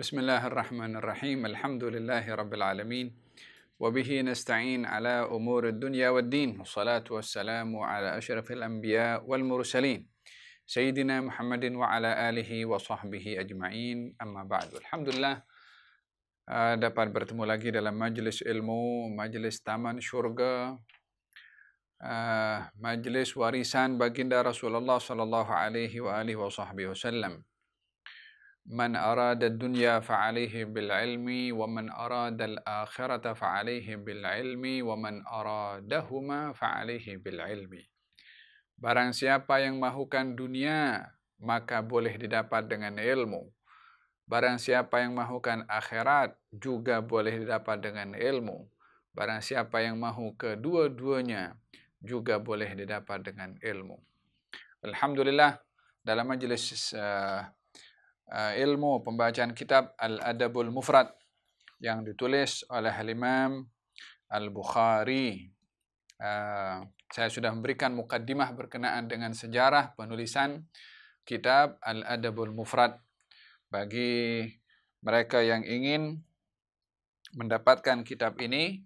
Bismillahirrahmanirrahim. Alhamdulillahi rabbil alamin. Wa bihi nasta'in ala umuri dunya waddin. Wassalatu wassalamu ala asyrafil anbiya wal mursalin. Sayyidina Muhammadin wa ala alihi wa sahbihi ajma'in. Amma ba'du. Alhamdulillah dapat bertemu lagi dalam majlis ilmu, majlis taman syurga, majlis warisan baginda Rasulullah sallallahu alaihi wa alihi wa sahbihi wasallam. Man arada dunya fa'alaihi bil ilmi wa man arada al akhirata fa'alaihi bil ilmi wa man aradahuma fa'alaihi bil ilmi. Barang siapa yang mahukan dunia maka boleh didapat dengan ilmu. Barang siapa yang mahukan akhirat juga boleh didapat dengan ilmu. Barang siapa yang mahu kedua-duanya juga boleh didapat dengan ilmu. Alhamdulillah, dalam majlis ilmu pembacaan kitab Al-Adabul Mufrad yang ditulis oleh Al-Imam Al-Bukhari. Saya sudah memberikan mukaddimah berkenaan dengan sejarah penulisan kitab Al-Adabul Mufrad. Bagi mereka yang ingin mendapatkan kitab ini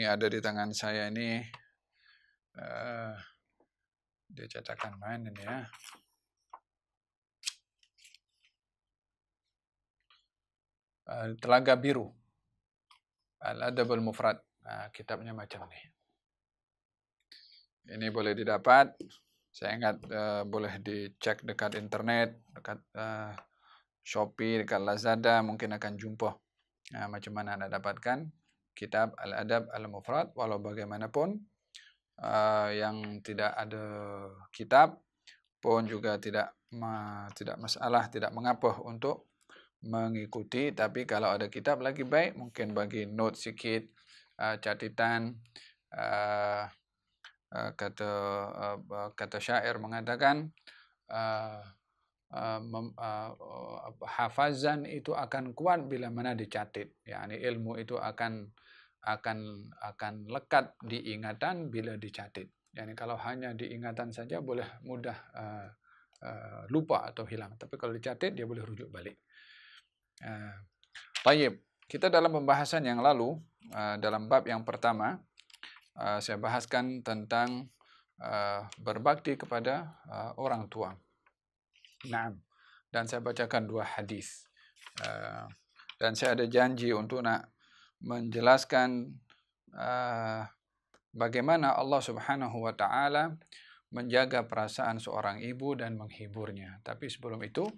ada di tangan saya ini. Dia cetakan mana ini ya? Telaga Biru, Al-Adabul Mufrad. Kitabnya macam ini. Ini boleh didapat. Saya ingat boleh dicek dekat internet, dekat Shopee, dekat Lazada, mungkin akan jumpa macam mana Anda dapatkan kitab Al-Adab Al-Mufrad. Walau bagaimanapun, yang tidak ada kitab pun juga tidak masalah, tidak mengapa untuk mengikuti. Tapi kalau ada kitab lagi baik, mungkin bagi note sikit, catatan. Kata syair mengatakan hafazan itu akan kuat bila mana dicatat. Yani ilmu itu akan lekat di ingatan bila dicatat. Yani kalau hanya diingatan saja boleh mudah lupa atau hilang. Tapi kalau dicatat dia boleh rujuk balik. Tayyib, kita dalam pembahasan yang lalu, dalam bab yang pertama, saya bahaskan tentang berbakti kepada orang tua. Naam. Dan saya bacakan 2 hadis. Dan saya ada janji untuk nak menjelaskan bagaimana Allah Subhanahu wa taala menjaga perasaan seorang ibu dan menghiburnya. Tapi sebelum itu,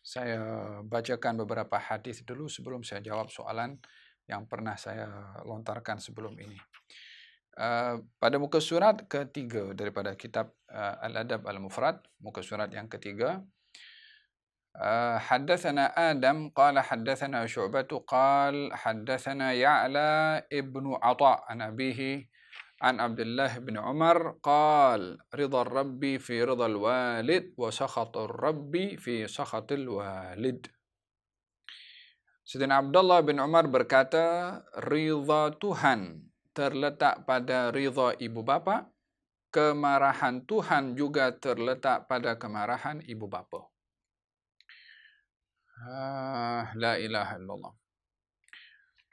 saya bacakan beberapa hadis dulu sebelum saya jawab soalan yang pernah saya lontarkan sebelum ini. Pada muka surat ketiga daripada kitab Al-Adab Al-Mufrad, muka surat yang ketiga, Haddathana Adam qala haddathana Syu'bah qala haddathana Ya'la ibnu Ata an abihi an Abdullah bin Umar qala ridha rabbi fi ridha al-walid wa sakhatur rabbi fi sakhatil walid. Sayyidina Abdullah bin Umar berkata, ridha Tuhan terletak pada ridha ibu bapa, kemarahan Tuhan juga terletak pada kemarahan ibu bapa. La ilaha illallah.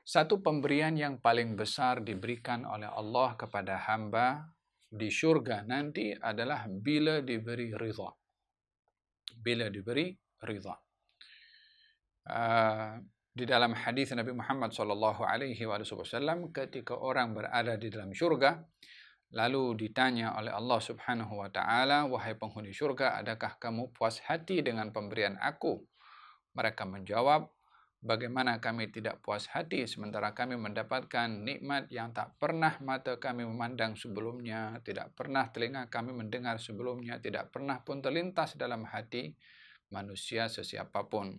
Satu pemberian yang paling besar diberikan oleh Allah kepada hamba di syurga nanti adalah bila diberi ridha. Bila diberi ridha. Di dalam hadis Nabi Muhammad sallallahu alaihi wasallam, ketika orang berada di dalam syurga, lalu ditanya oleh Allah Subhanahu wa taala, wahai penghuni syurga, adakah kamu puas hati dengan pemberian aku? Mereka menjawab, bagaimana kami tidak puas hati sementara kami mendapatkan nikmat yang tak pernah mata kami memandang sebelumnya, tidak pernah telinga kami mendengar sebelumnya, tidak pernah pun terlintas dalam hati manusia sesiapapun.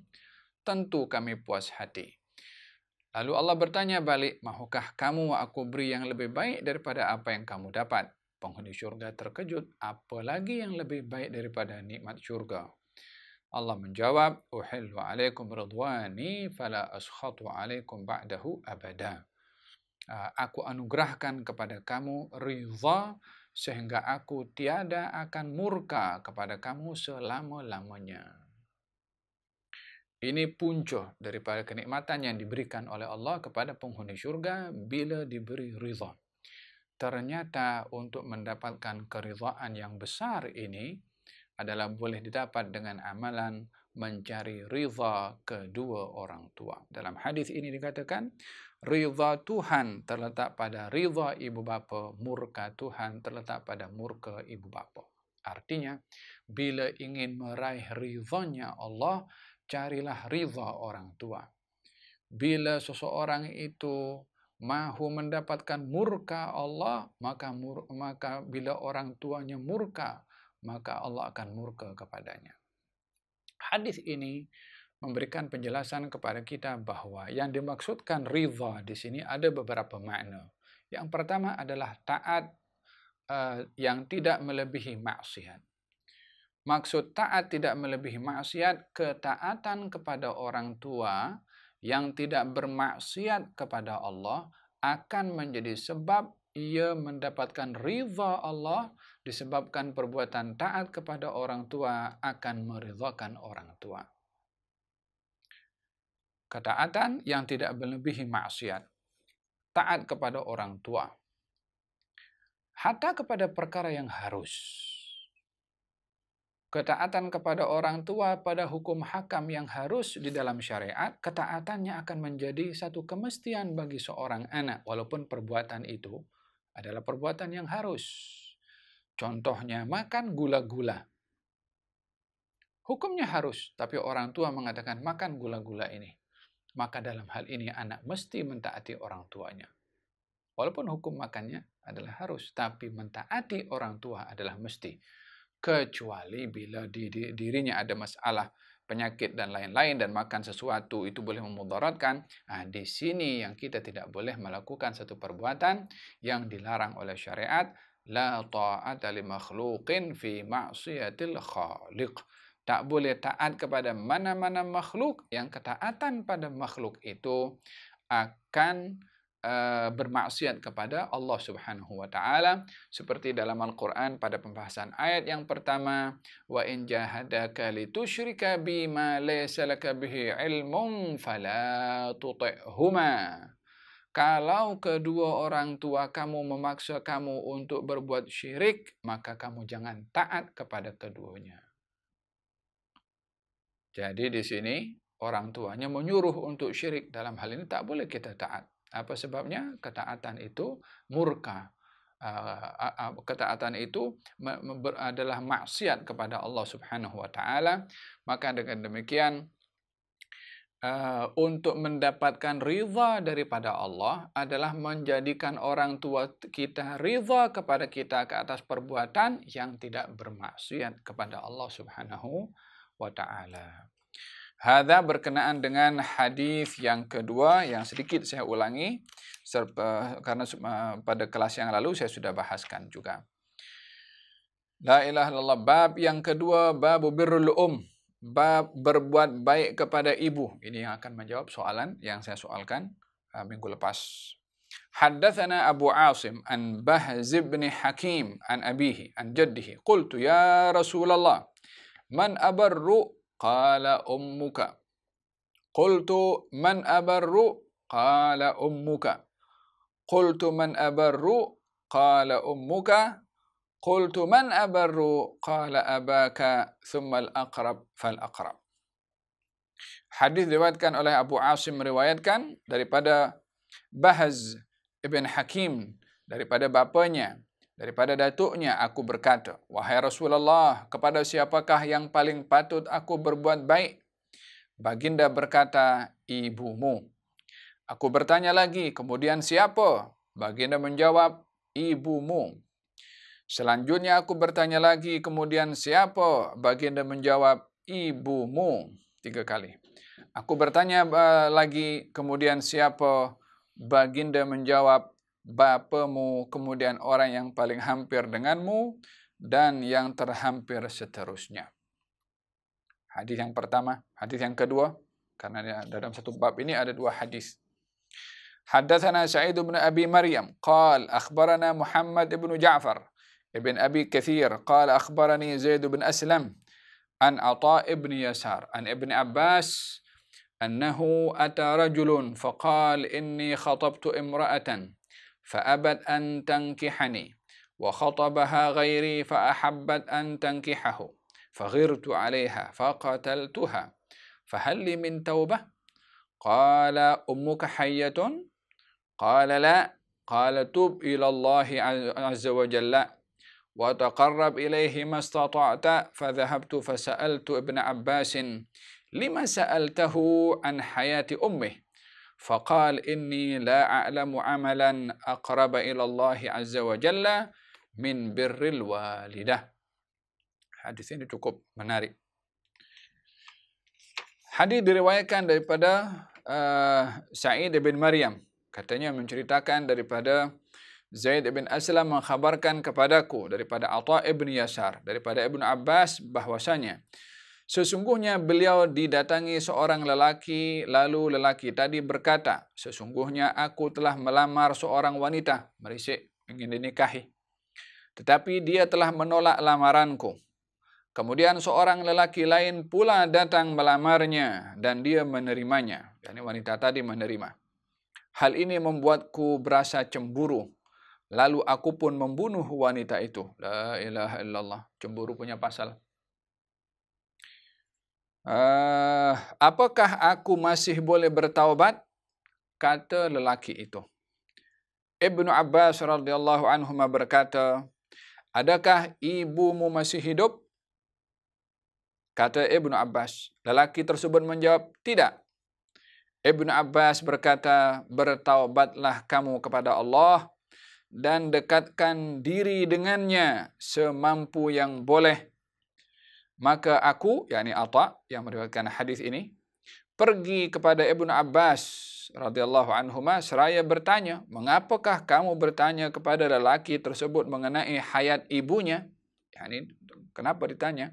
Tentu kami puas hati. Lalu Allah bertanya balik, mahukah kamu aku beri yang lebih baik daripada apa yang kamu dapat? Penghuni syurga terkejut, apa lagi yang lebih baik daripada nikmat syurga? Allah menjawab, uhillu alaikum ridwani fala askhatu alaikum ba'dahu abada. Aku anugerahkan kepada kamu ridha sehingga aku tiada akan murka kepada kamu selama-lamanya. Ini punca daripada kenikmatan yang diberikan oleh Allah kepada penghuni syurga bila diberi ridha. Ternyata untuk mendapatkan keridhaan yang besar ini adalah boleh didapat dengan amalan mencari ridha kedua orang tua. Dalam hadis ini dikatakan, ridha Tuhan terletak pada ridha ibu bapa, murka Tuhan terletak pada murka ibu bapa. Artinya, bila ingin meraih ridhanya Allah, carilah ridha orang tua. Bila seseorang itu mahu mendapatkan murka Allah, maka bila orang tuanya murka, maka Allah akan murka kepadanya. Hadis ini memberikan penjelasan kepada kita bahwa yang dimaksudkan ridha di sini ada beberapa makna. Yang pertama adalah taat yang tidak melebihi maksiat. Maksud taat tidak melebihi maksiat, ketaatan kepada orang tua yang tidak bermaksiat kepada Allah akan menjadi sebab ia mendapatkan ridha Allah, disebabkan perbuatan taat kepada orang tua akan meridhakan orang tua. Ketaatan yang tidak melebihi maksiat, taat kepada orang tua, hatta kepada perkara yang harus. Ketaatan kepada orang tua pada hukum hakam yang harus di dalam syariat, ketaatannya akan menjadi satu kemestian bagi seorang anak, walaupun perbuatan itu adalah perbuatan yang harus. Contohnya, makan gula-gula. Hukumnya harus, tapi orang tua mengatakan makan gula-gula ini. Maka dalam hal ini anak mesti mentaati orang tuanya. Walaupun hukum makannya adalah harus, tapi mentaati orang tua adalah mesti. Kecuali bila dirinya ada masalah penyakit dan lain-lain dan makan sesuatu itu boleh memudaratkan. Di sini yang kita tidak boleh melakukan satu perbuatan yang dilarang oleh syariat. La ta'ata li makhluqin fi ma'siyatil khaliq. Tak boleh taat kepada mana-mana makhluk yang ketaatan pada makhluk itu akan bermaksiat kepada Allah Subhanahu wa taala, seperti dalam Al-Qur'an pada pembahasan ayat yang pertama, wa in jahadaka litusyrika bima laysa laka bihi ilmun fala tuti'huma. Kalau kedua orang tua kamu memaksa kamu untuk berbuat syirik, maka kamu jangan taat kepada keduanya. Jadi di sini orang tuanya menyuruh untuk syirik, dalam hal ini tak boleh kita taat. Apa sebabnya? Ketaatan itu murka. Ketaatan itu adalah maksiat kepada Allah Subhanahu wa taala. Maka dengan demikian untuk mendapatkan ridha daripada Allah adalah menjadikan orang tua kita ridha kepada kita ke atas perbuatan yang tidak bermaksiat kepada Allah Subhanahu wa taala. Hadza berkenaan dengan hadis yang kedua yang sedikit saya ulangi karena pada kelas yang lalu saya sudah bahaskan juga. La ilaha illallah, bab yang kedua, bab birrul bab berbuat baik kepada ibu. Ini yang akan menjawab soalan yang saya soalkan minggu lepas. Haddatsana Abu Asim an Bahz bin Hakim an abihi an jaddihi qultu ya Rasulullah man abarru qala ummuka. Qultu man abarru qala ummuka. Qultu man abarru qala ummuka. Qultu man abarru qala abaka thumma al-aqrab fal-aqrab. Hadis diriwayatkan oleh Abu Asim, meriwayatkan daripada Bahz ibn Hakim, daripada bapanya, daripada datuknya, aku berkata, wahai Rasulullah, kepada siapakah yang paling patut aku berbuat baik? Baginda berkata, ibumu. Aku bertanya lagi, kemudian siapa? Baginda menjawab, ibumu. Selanjutnya aku bertanya lagi, kemudian siapa? Baginda menjawab, ibumu. 3 kali. Aku bertanya lagi, kemudian siapa? Baginda menjawab, bapamu, kemudian orang yang paling hampir denganmu, dan yang terhampir seterusnya. Hadis yang pertama, hadis yang kedua, karena dalam satu bab ini ada 2 hadis. Haddatsana Sa'id bin Abi Maryam, qala akhbarana Muhammad ibn Ja'far ibn Abi Kathir, qala akhbarani Zaid bin Aslam an Atha ibn Yasar an Ibn Abbas annahu ata rajulun faqal inni khatabtu imra'atan fa'abat an tankihani wa khatabaha ghairi fa'ahabbat an tankihahu faghirtu 'alayha faqataltuha fahal li min taubah qala ummuka hayyatun qala la qala tub ila Allah azza wa jalla wa taqarrab ilayhi mastata'ta fadhahabtu fasa'altu ibn Abbas lima sa'altahu an hayati ummih faqal inni la a'lamu amalan aqraba ila Allah azza wa jalla min birril walidah. Hadis ini cukup menarik. Hadis diriwayatkan daripada Sa'id bin Maryam, katanya menceritakan daripada Zaid bin Aslam mengkhabarkan kepadaku daripada Atha ibn Yasar daripada Ibnu Abbas bahwasanya sesungguhnya beliau didatangi seorang lelaki, lalu lelaki tadi berkata, sesungguhnya aku telah melamar seorang wanita, merisik ingin dinikahi, tetapi dia telah menolak lamaranku. Kemudian seorang lelaki lain pula datang melamarnya dan dia menerimanya, yakni wanita tadi menerima. Hal ini membuatku berasa cemburu. Lalu aku pun membunuh wanita itu. La ilaha illallah. Cemburu punya pasal. Apakah aku masih boleh bertaubat? Kata lelaki itu. Ibnu Abbas radhiyallahu anhu berkata, adakah ibumu masih hidup? Kata Ibnu Abbas. Lelaki tersebut menjawab, tidak. Ibnu Abbas berkata, bertaubatlah kamu kepada Allah dan dekatkan diri dengannya semampu yang boleh. Maka aku, yakni Atha yang meriwayatkan hadis ini, pergi kepada Ibnu Abbas radhiyallahu anhuma seraya bertanya, mengapakah kamu bertanya kepada lelaki tersebut mengenai hayat ibunya? Yakni kenapa ditanya?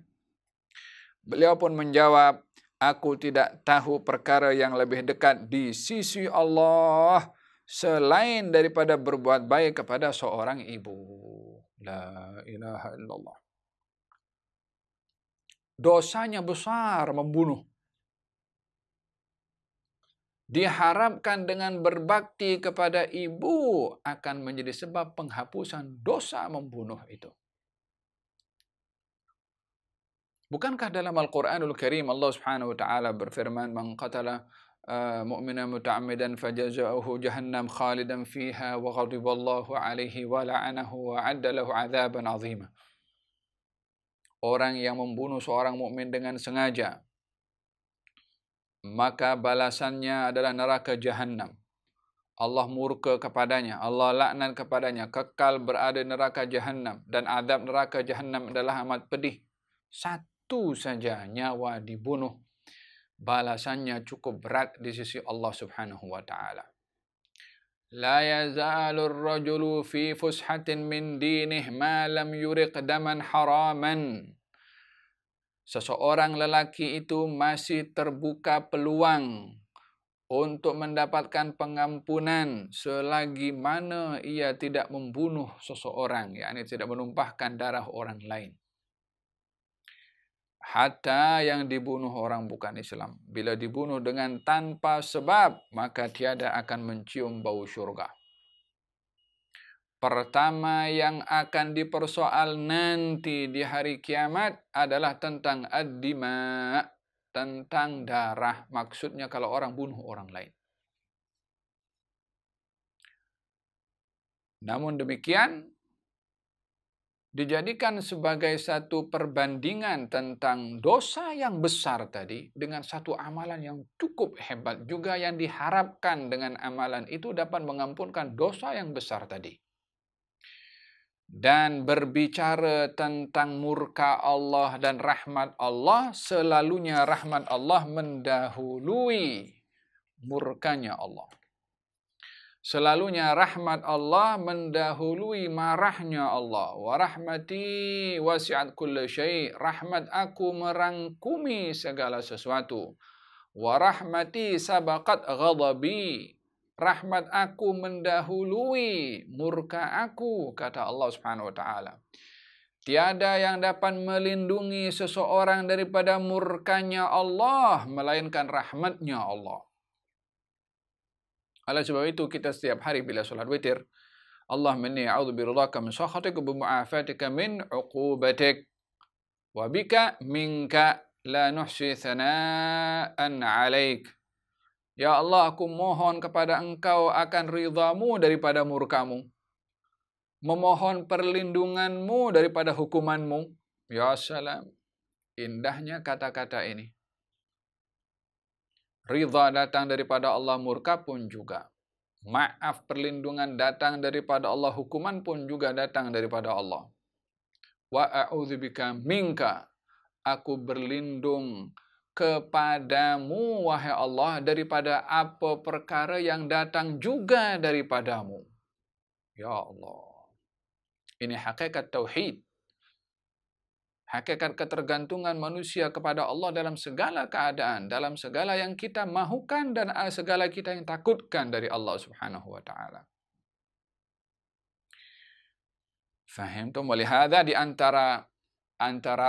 Beliau pun menjawab, aku tidak tahu perkara yang lebih dekat di sisi Allah selain daripada berbuat baik kepada seorang ibu. La ilaha illallah. Dosanya besar membunuh. Diharapkan dengan berbakti kepada ibu akan menjadi sebab penghapusan dosa membunuh itu. Bukankah dalam Al-Quranul Karim Allah Subhanahu wa taala berfirman, "Man qatala mu'minan muta'ammidan fajaza'uhu jahannam khalidan fiha wa ghadiballahu 'alaihi wa la'anahu wa 'adda lahu 'adzaban 'azima." Orang yang membunuh seorang mukmin dengan sengaja, maka balasannya adalah neraka Jahannam. Allah murka kepadanya, Allah laknat kepadanya, kekal berada di neraka Jahannam, dan azab neraka Jahannam adalah amat pedih. Satu saja nyawa dibunuh, balasannya cukup berat di sisi Allah Subhanahu wa taala. La yazalu ar-rajulu fi fushatin min dinih ma lam yuriq daman haraman. Seseorang lelaki itu masih terbuka peluang untuk mendapatkan pengampunan selagi mana ia tidak membunuh seseorang, yakni tidak menumpahkan darah orang lain. Hatta yang dibunuh orang bukan Islam, bila dibunuh dengan tanpa sebab, maka tiada akan mencium bau syurga. Pertama yang akan dipersoal nanti di hari kiamat adalah tentang ad-dima, tentang darah. Maksudnya kalau orang bunuh orang lain. Namun demikian, dijadikan sebagai satu perbandingan tentang dosa yang besar tadi dengan satu amalan yang cukup hebat juga yang diharapkan dengan amalan itu dapat mengampunkan dosa yang besar tadi. Dan berbicara tentang murka Allah dan rahmat Allah, selalunya rahmat Allah mendahului murkanya Allah. Selalunya rahmat Allah mendahului marahnya Allah. Wa rahmati wasi'at kulla syai'. Rahmat aku merangkumi segala sesuatu. Wa rahmati sabaqat ghadabi. Rahmat aku mendahului murka aku, kata Allah Subhanahu wa taala. Tiada yang dapat melindungi seseorang daripada murkanya Allah, melainkan rahmatnya Allah. Oleh sebab itu, kita setiap hari bila solat witir, Allahumma inni a'udzu biridhaka min sakhatika wa bimu'afatika min 'uqubatik wa bika minka la nuhsi thana'an 'alaik. Ya Allah, aku mohon kepada Engkau akan ridhamu daripada murkamu, memohon perlindunganmu daripada hukumanmu. Ya salam, indahnya kata-kata ini. Ridha datang daripada Allah, murka pun juga. Maaf, perlindungan datang daripada Allah, hukuman pun juga datang daripada Allah. Wa a'udzubika minka, aku berlindung kepadamu, wahai Allah, daripada apa perkara yang datang juga daripadamu. Ya Allah. Ini hakikat tauhid. Hakikat ketergantungan manusia kepada Allah dalam segala keadaan, dalam segala yang kita mahukan dan segala kita yang takutkan dari Allah Subhanahu wa taala. Fahimtum? Walihada di antara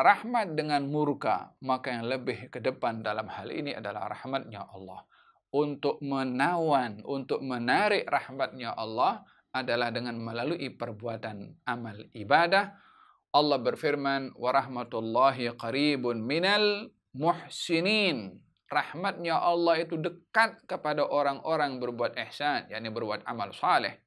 rahmat dengan murka, maka yang lebih ke depan dalam hal ini adalah rahmatnya Allah. Untuk menawan, untuk menarik rahmatnya Allah adalah dengan melalui perbuatan amal ibadah. Allah berfirman, wa rahmatullahi qaribun minal muhsinin. Rahmatnya Allah itu dekat kepada orang-orang berbuat ihsan, yakni berbuat amal saleh.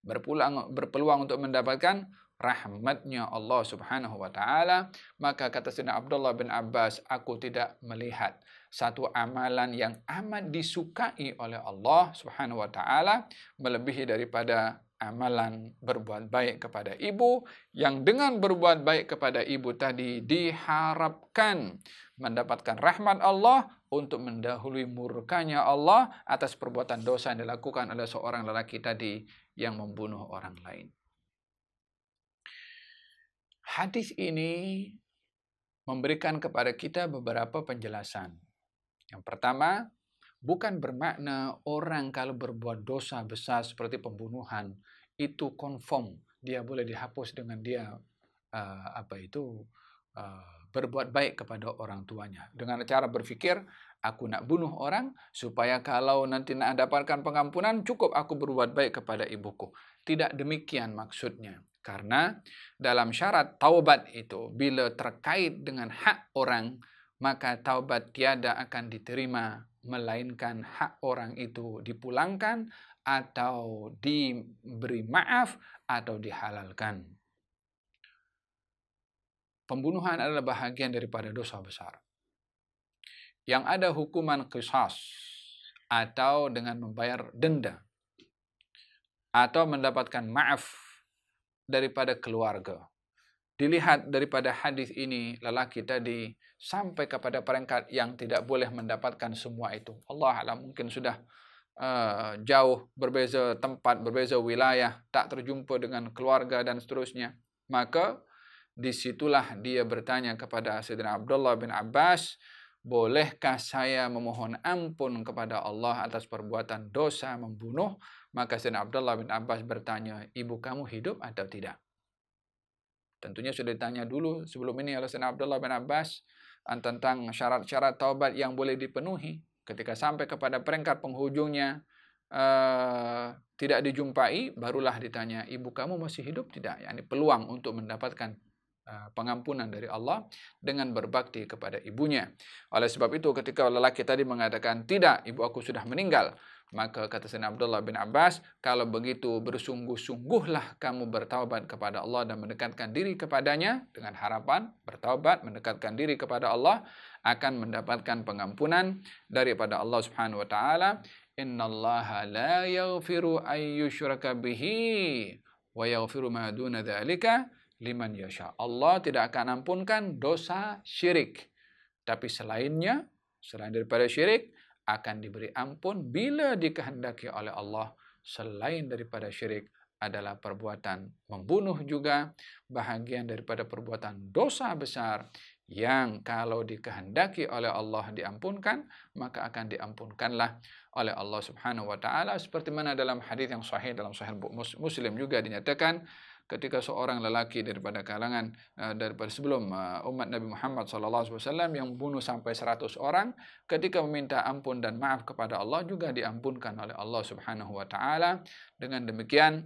Berpeluang untuk mendapatkan rahmatnya Allah Subhanahu wa taala. Maka kata Sayyidina Abdullah bin Abbas, aku tidak melihat satu amalan yang amat disukai oleh Allah Subhanahu wa taala melebihi daripada amalan berbuat baik kepada ibu, yang dengan berbuat baik kepada ibu tadi diharapkan mendapatkan rahmat Allah untuk mendahului murkanya Allah atas perbuatan dosa yang dilakukan oleh seorang lelaki tadi yang membunuh orang lain. Hadis ini memberikan kepada kita beberapa penjelasan. Yang pertama, bukan bermakna orang kalau berbuat dosa besar seperti pembunuhan itu confirm dia boleh dihapus dengan dia berbuat baik kepada orang tuanya dengan cara berfikir aku nak bunuh orang supaya kalau nanti nak dapatkan pengampunan cukup aku berbuat baik kepada ibuku. Tidak demikian maksudnya. Karena dalam syarat taubat itu bila terkait dengan hak orang, maka taubat tiada akan diterima melainkan hak orang itu dipulangkan atau diberi maaf atau dihalalkan. Pembunuhan adalah bahagian daripada dosa besar yang ada hukuman qisas atau dengan membayar denda atau mendapatkan maaf daripada keluarga. Dilihat daripada hadis ini, lelaki tadi sampai kepada peringkat yang tidak boleh mendapatkan semua itu. Allah alam, mungkin sudah jauh, berbeza tempat, berbeza wilayah, tak terjumpa dengan keluarga dan seterusnya. Maka disitulah dia bertanya kepada Sayyidina Abdullah bin Abbas, bolehkah saya memohon ampun kepada Allah atas perbuatan dosa membunuh? Maka Sayyidina Abdullah bin Abbas bertanya, ibu kamu hidup atau tidak? Tentunya sudah ditanya dulu sebelum ini oleh Sayyidina Abdullah bin Abbas tentang syarat-syarat taubat yang boleh dipenuhi. Ketika sampai kepada peringkat penghujungnya tidak dijumpai, barulah ditanya, ibu kamu masih hidup tidak? Yani peluang untuk mendapatkan pengampunan dari Allah dengan berbakti kepada ibunya. Oleh sebab itu ketika lelaki tadi mengatakan, tidak, ibu aku sudah meninggal, maka kata Sayyidina Abdullah bin Abbas, kalau begitu bersungguh-sungguhlah kamu bertaubat kepada Allah dan mendekatkan diri kepadanya dengan harapan bertaubat, mendekatkan diri kepada Allah akan mendapatkan pengampunan daripada Allah Subhanahu wa taala. Innallaha la yaghfiru ay yushraka bihi wa yaghfiru ma duna dzalika liman yasha. Allah tidak akan ampunkan dosa syirik, tapi selainnya, selain daripada syirik, akan diberi ampun bila dikehendaki oleh Allah. Selain daripada syirik adalah perbuatan membunuh juga, bahagian daripada perbuatan dosa besar yang kalau dikehendaki oleh Allah diampunkan, maka akan diampunkanlah oleh Allah Subhanahu wa taala, seperti mana dalam hadis yang sahih dalam Sahih Muslim juga dinyatakan, ketika seorang lelaki daripada kalangan daripada sebelum umat Nabi Muhammad SAW yang membunuh sampai 100 orang, ketika meminta ampun dan maaf kepada Allah juga diampunkan oleh Allah Subhanahu wa taala. Dengan demikian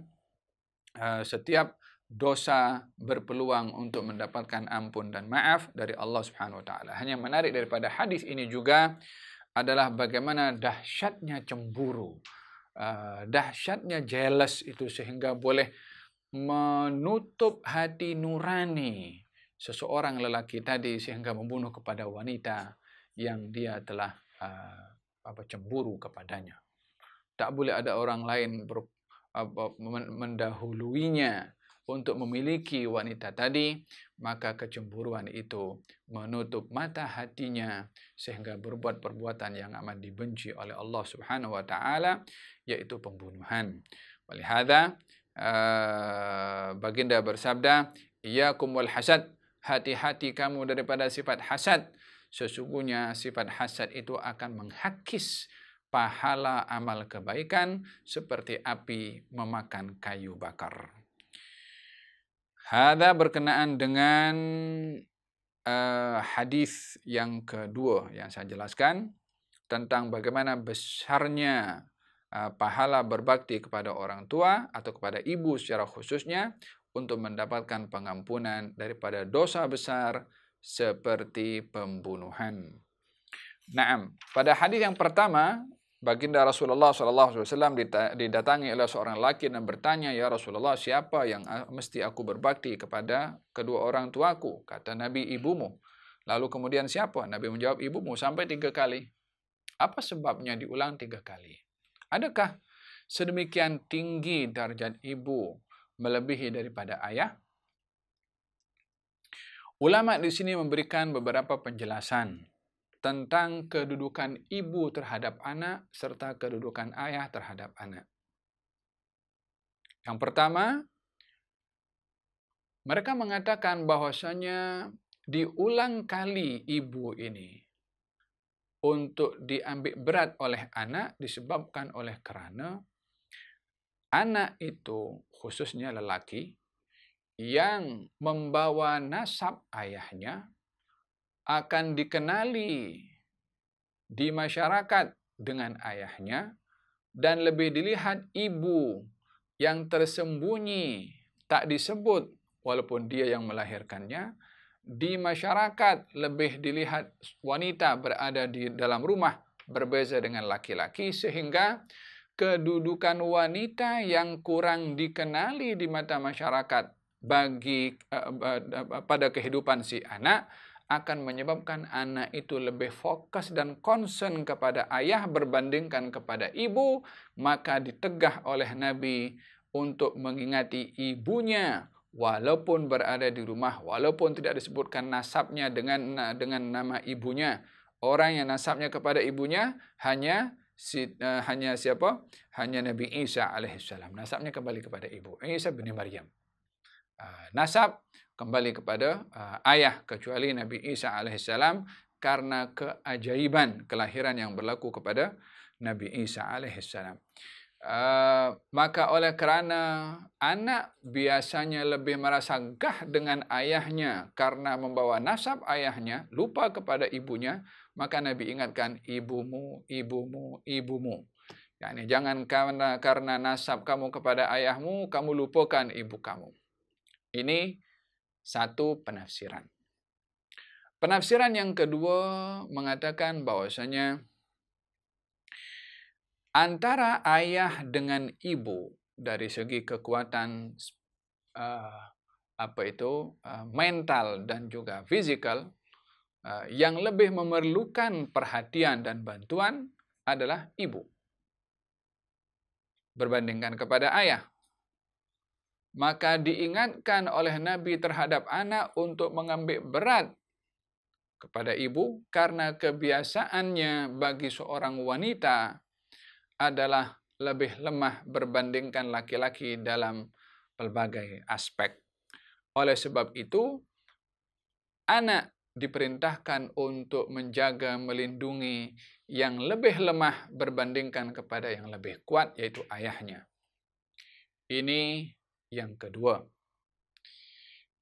setiap dosa berpeluang untuk mendapatkan ampun dan maaf dari Allah Subhanahu wa taala. Hanya menarik daripada hadis ini juga adalah bagaimana dahsyatnya cemburu, dahsyatnya jealous itu sehingga boleh menutup hati nurani seseorang lelaki tadi sehingga membunuh kepada wanita yang dia telah cemburu kepadanya. Tak boleh ada orang lain mendahuluinya untuk memiliki wanita tadi, maka kecemburuan itu menutup mata hatinya sehingga berbuat perbuatan yang amat dibenci oleh Allah Subhanahu wa taala, yaitu pembunuhan. Walihada baginda bersabda, "Iyyakum wal hasad, hati-hati kamu daripada sifat hasad. Sesungguhnya sifat hasad itu akan menghakis pahala amal kebaikan seperti api memakan kayu bakar." Hadza berkenaan dengan hadis yang kedua yang saya jelaskan tentang bagaimana besarnya pahala berbakti kepada orang tua atau kepada ibu secara khususnya untuk mendapatkan pengampunan daripada dosa besar seperti pembunuhan. Naam, pada hadis yang pertama, baginda Rasulullah SAW didatangi oleh seorang lelaki dan bertanya, "Ya Rasulullah, siapa yang mesti aku berbakti kepada kedua orang tuaku?" Kata Nabi, "Ibumu." Lalu kemudian siapa? Nabi menjawab, "Ibumu," sampai 3 kali. Apa sebabnya diulang 3 kali? Adakah sedemikian tinggi darjat ibu melebihi daripada ayah? Ulama di sini memberikan beberapa penjelasan tentang kedudukan ibu terhadap anak serta kedudukan ayah terhadap anak. Yang pertama, mereka mengatakan bahwasanya diulang kali ibu ini untuk diambil berat oleh anak disebabkan oleh kerana anak itu, khususnya lelaki, yang membawa nasab ayahnya akan dikenali di masyarakat dengan ayahnya dan lebih dilihat ibu yang tersembunyi, tak disebut walaupun dia yang melahirkannya. Di masyarakat lebih dilihat wanita berada di dalam rumah berbeza dengan laki-laki, sehingga kedudukan wanita yang kurang dikenali di mata masyarakat pada kehidupan si anak akan menyebabkan anak itu lebih fokus dan concern kepada ayah berbandingkan kepada ibu. Maka ditegah oleh Nabi untuk mengingati ibunya walaupun berada di rumah, walaupun tidak disebutkan nasabnya dengan nama ibunya. Orang yang nasabnya kepada ibunya hanya siapa? Hanya Nabi Isa alaihissalam. Nasabnya kembali kepada ibu, Isa bin Maryam. Nasab kembali kepada ayah, kecuali Nabi Isa alaihissalam karena keajaiban kelahiran yang berlaku kepada Nabi Isa alaihissalam. Maka oleh kerana anak biasanya lebih merasa gah dengan ayahnya karena membawa nasab ayahnya, lupa kepada ibunya, maka Nabi ingatkan, ibumu, ibumu, ibumu. Yani jangan karena nasab kamu kepada ayahmu, kamu lupakan ibu kamu. Ini satu penafsiran. Penafsiran yang kedua mengatakan bahwasanya antara ayah dengan ibu dari segi kekuatan mental dan juga fisikal, yang lebih memerlukan perhatian dan bantuan adalah ibu berbandingkan kepada ayah. Maka diingatkan oleh Nabi terhadap anak untuk mengambil berat kepada ibu karena kebiasaannya bagi seorang wanita adalah lebih lemah berbandingkan laki-laki dalam pelbagai aspek. Oleh sebab itu, anak diperintahkan untuk menjaga, melindungi yang lebih lemah berbandingkan kepada yang lebih kuat, yaitu ayahnya. Ini yang kedua.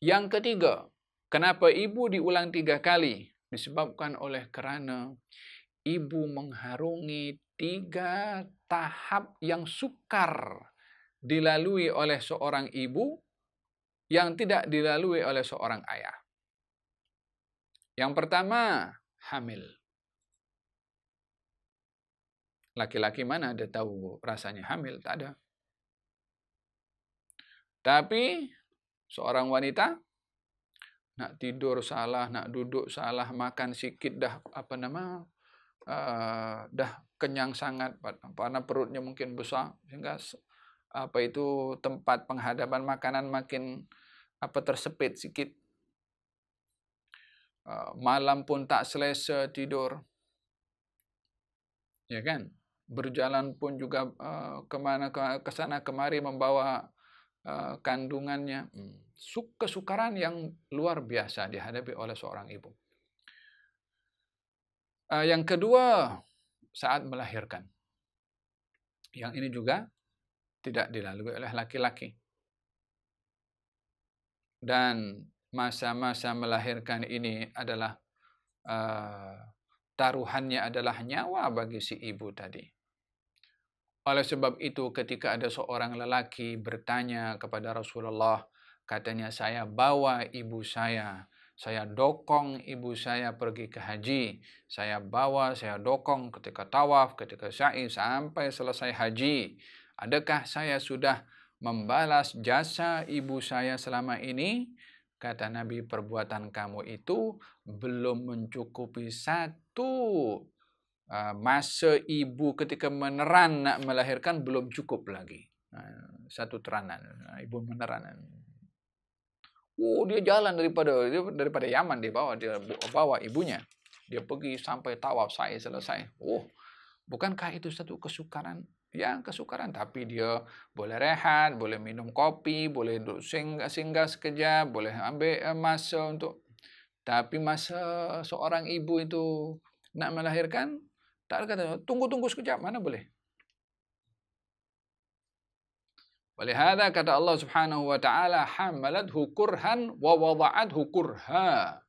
Yang ketiga, kenapa ibu diulang 3 kali? Disebabkan oleh kerana ibu mengharungi 3 tahap yang sukar dilalui oleh seorang ibu yang tidak dilalui oleh seorang ayah. Yang pertama, hamil. Laki-laki mana ada tahu rasanya hamil? Tak ada. Tapi seorang wanita nak tidur salah, nak duduk salah, makan sikit dah dah kenyang sangat, karena perutnya mungkin besar sehingga tempat penghadapan makanan makin tersepit sikit. Malam pun tak selesa tidur. Ya kan? Berjalan pun juga ke sana kemari membawa kandungannya. Kesukaran yang luar biasa dihadapi oleh seorang ibu. Yang kedua, saat melahirkan. Yang ini juga tidak dilalui oleh laki-laki. Dan masa-masa melahirkan ini adalah taruhannya adalah nyawa bagi si ibu tadi. Oleh sebab itu ketika ada seorang lelaki bertanya kepada Rasulullah, katanya, saya bawa ibu saya dokong ibu saya pergi ke haji, saya bawa, saya dokong ketika tawaf, ketika sa'i sampai selesai haji. Adakah saya sudah membalas jasa ibu saya selama ini? Kata Nabi, perbuatan kamu itu belum mencukupi satu masa ibu ketika meneran nak melahirkan belum cukup lagi. Satu teranan, ibu meneran. Dia jalan daripada Yaman, dia bawa ibunya. Dia pergi sampai tawaf sa'i selesai. Bukankah itu satu kesukaran? Ya, kesukaran, tapi dia boleh rehat, boleh minum kopi, boleh singgah sekejap, boleh ambil masa untuk. Tapi masa seorang ibu itu nak melahirkan, tak ada kata, tunggu sekejap, mana boleh. Walihada kata Allah Subhanahu wa taala, hamalathu kurhan wa wada'athu kurha.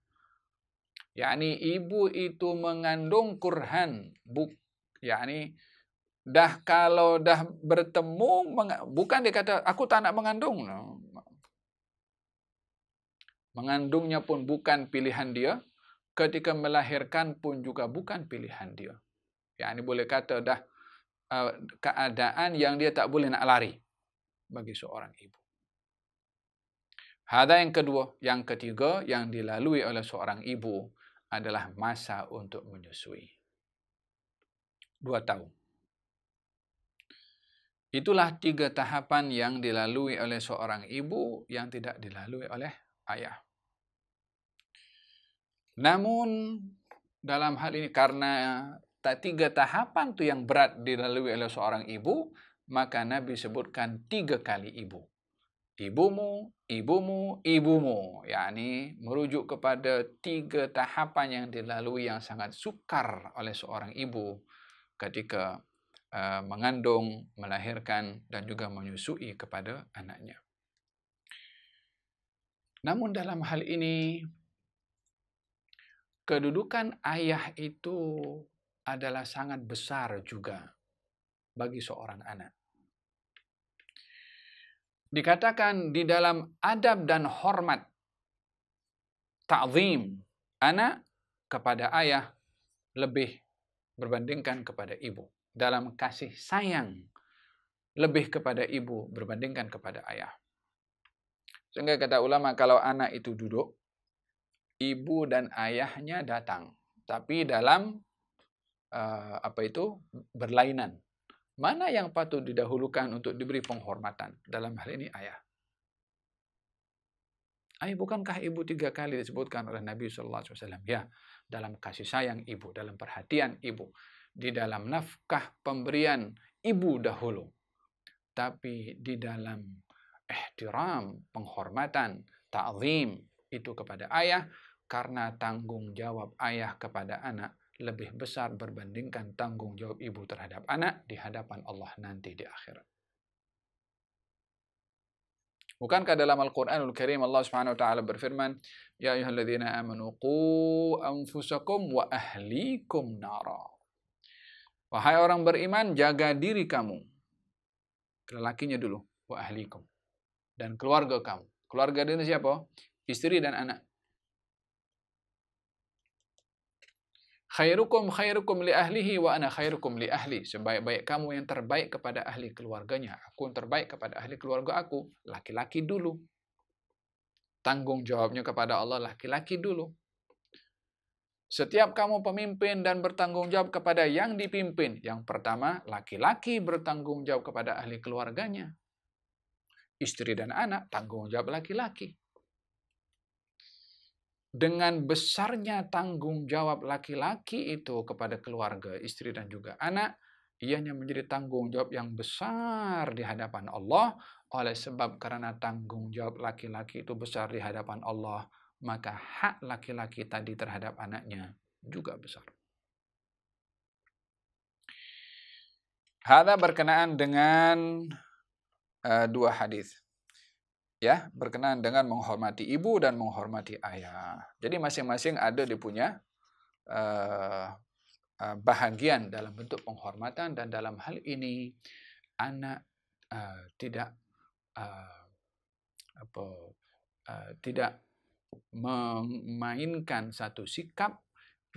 Yani ibu itu mengandung kurhan, kalau dah bertemu, bukan dia kata aku tak nak mengandung. Mengandungnya pun bukan pilihan dia, ketika melahirkan pun juga bukan pilihan dia. Yani boleh kata dah keadaan yang dia tak boleh nak lari bagi seorang ibu. Hada yang kedua. Yang ketiga yang dilalui oleh seorang ibu adalah masa untuk menyusui. 2 tahun. Itulah 3 tahapan yang dilalui oleh seorang ibu yang tidak dilalui oleh ayah. Namun dalam hal ini karena 3 tahapan itu yang berat dilalui oleh seorang ibu, maka Nabi sebutkan 3 kali ibu. Ibumu, ibumu, ibumu. Yani merujuk kepada 3 tahapan yang dilalui yang sangat sukar oleh seorang ibu ketika mengandung, melahirkan dan juga menyusui kepada anaknya. Namun dalam hal ini, kedudukan ayah itu adalah sangat besar juga bagi seorang anak. Dikatakan di dalam adab dan hormat, ta'zim, anak kepada ayah lebih berbandingkan kepada ibu. Dalam kasih sayang, lebih kepada ibu berbandingkan kepada ayah. Sehingga kata ulama, kalau anak itu duduk, ibu dan ayahnya datang. Tapi dalam berlainan. Mana yang patut didahulukan untuk diberi penghormatan? Dalam hal ini ayah. Bukankah ibu 3 kali disebutkan oleh Nabi SAW? Ya, dalam kasih sayang ibu, dalam perhatian ibu, di dalam nafkah pemberian ibu dahulu. Tapi di dalam ihtiram, penghormatan, ta'zim itu kepada ayah, karena tanggung jawab ayah kepada anak lebih besar berbandingkan tanggung jawab ibu terhadap anak di hadapan Allah nanti di akhirat. Bukankah dalam Al-Quranul Karim Allah Subhanahu wa taala berfirman, "Ya ayyuhalladzina amanu qu anfusakum wa ahlikum nara." Wahai orang beriman, jaga diri kamu. Lelakinya dulu, wa ahlikum. Dan keluarga kamu. Keluarga itu siapa? Istri dan anak. Khairukum khairukum li ahlihi wa ana khairukum li ahli. Sebaik-baik kamu yang terbaik kepada ahli keluarganya. Aku yang terbaik kepada ahli keluarga aku. Laki-laki dulu. Tanggung jawabnya kepada Allah laki-laki dulu. Setiap kamu pemimpin dan bertanggung jawab kepada yang dipimpin. Yang pertama, laki-laki bertanggung jawab kepada ahli keluarganya. Istri dan anak, tanggung jawab laki-laki. Dengan besarnya tanggung jawab laki-laki itu kepada keluarga, istri dan juga anak, ianya menjadi tanggung jawab yang besar di hadapan Allah. Oleh sebab karena tanggung jawab laki-laki itu besar di hadapan Allah, maka hak laki-laki tadi terhadap anaknya juga besar. Hada berkenaan dengan dua hadis. Ya, berkenaan dengan menghormati ibu dan menghormati ayah. Jadi masing-masing ada dia punya bahagian dalam bentuk penghormatan, dan dalam hal ini anak tidak tidak memainkan satu sikap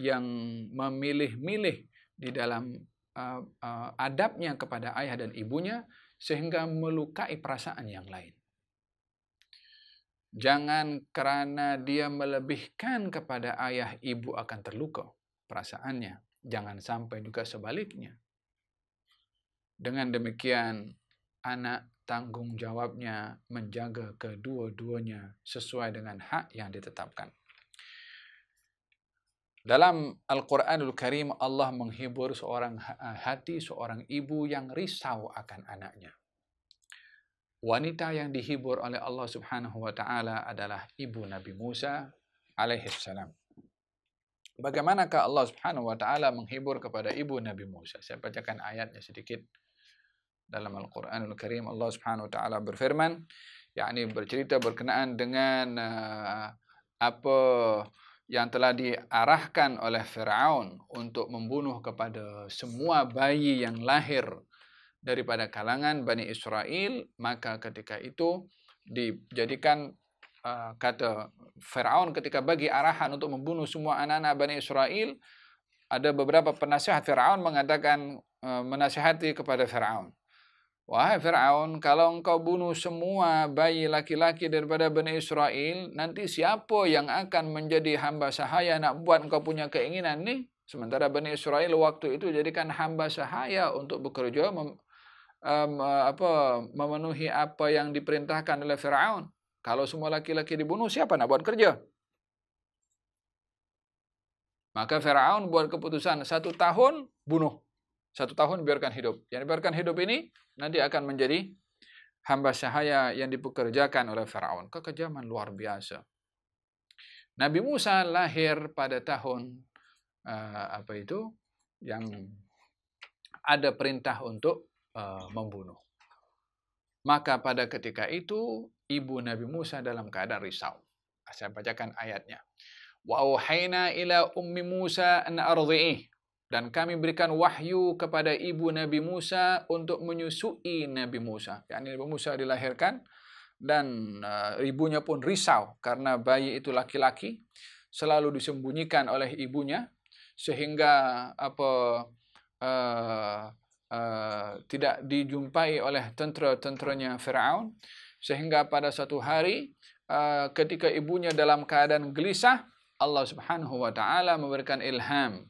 yang memilih-milih di dalam adabnya kepada ayah dan ibunya sehingga melukai perasaan yang lain. Jangan karena dia melebihkan kepada ayah ibu akan terluka perasaannya. Jangan sampai juga sebaliknya. Dengan demikian, anak tanggung jawabnya menjaga kedua-duanya sesuai dengan hak yang ditetapkan. Dalam Al-Quranul Karim, Allah menghibur hati seorang ibu yang risau akan anaknya. Wanita yang dihibur oleh Allah Subhanahu wa taala adalah ibu Nabi Musa alaihissalam. Bagaimanakah Allah Subhanahu wa taala menghibur kepada ibu Nabi Musa? Saya bacakan ayatnya sedikit. Dalam Al-Quranul Karim Allah Subhanahu wa taala berfirman, yakni bercerita berkenaan dengan apa yang telah diarahkan oleh Firaun untuk membunuh kepada semua bayi yang lahir daripada kalangan Bani Israel. Maka ketika itu dijadikan kata Firaun ketika bagi arahan untuk membunuh semua anak-anak Bani Israel, ada beberapa penasihat Firaun mengatakan, menasihati kepada Firaun, "Wahai Firaun, kalau engkau bunuh semua bayi laki-laki daripada Bani Israel, nanti siapa yang akan menjadi hamba sahaya nak buat engkau punya keinginan ni? Sementara Bani Israel waktu itu jadikan hamba sahaya untuk bekerja memenuhi apa yang diperintahkan oleh Firaun. Kalau semua laki-laki dibunuh, siapa nak buat kerja?" Maka Firaun buat keputusan 1 tahun bunuh, 1 tahun biarkan hidup. Yang dibiarkan hidup ini nanti akan menjadi hamba sahaya yang dipekerjakan oleh Firaun. Kekejaman luar biasa. Nabi Musa lahir pada tahun yang ada perintah untuk membunuh. Maka pada ketika itu ibu Nabi Musa dalam keadaan risau. Saya bacakan ayatnya. Wa auhayna ila ummi Musa an ardhi'ih. Dan kami berikan wahyu kepada ibu Nabi Musa untuk menyusui Nabi Musa. Yani Nabi Musa dilahirkan dan ibunya pun risau karena bayi itu laki-laki, selalu disembunyikan oleh ibunya sehingga tidak dijumpai oleh tentera-tenteranya Firaun, sehingga pada suatu hari ketika ibunya dalam keadaan gelisah, Allah Subhanahu wa taala memberikan ilham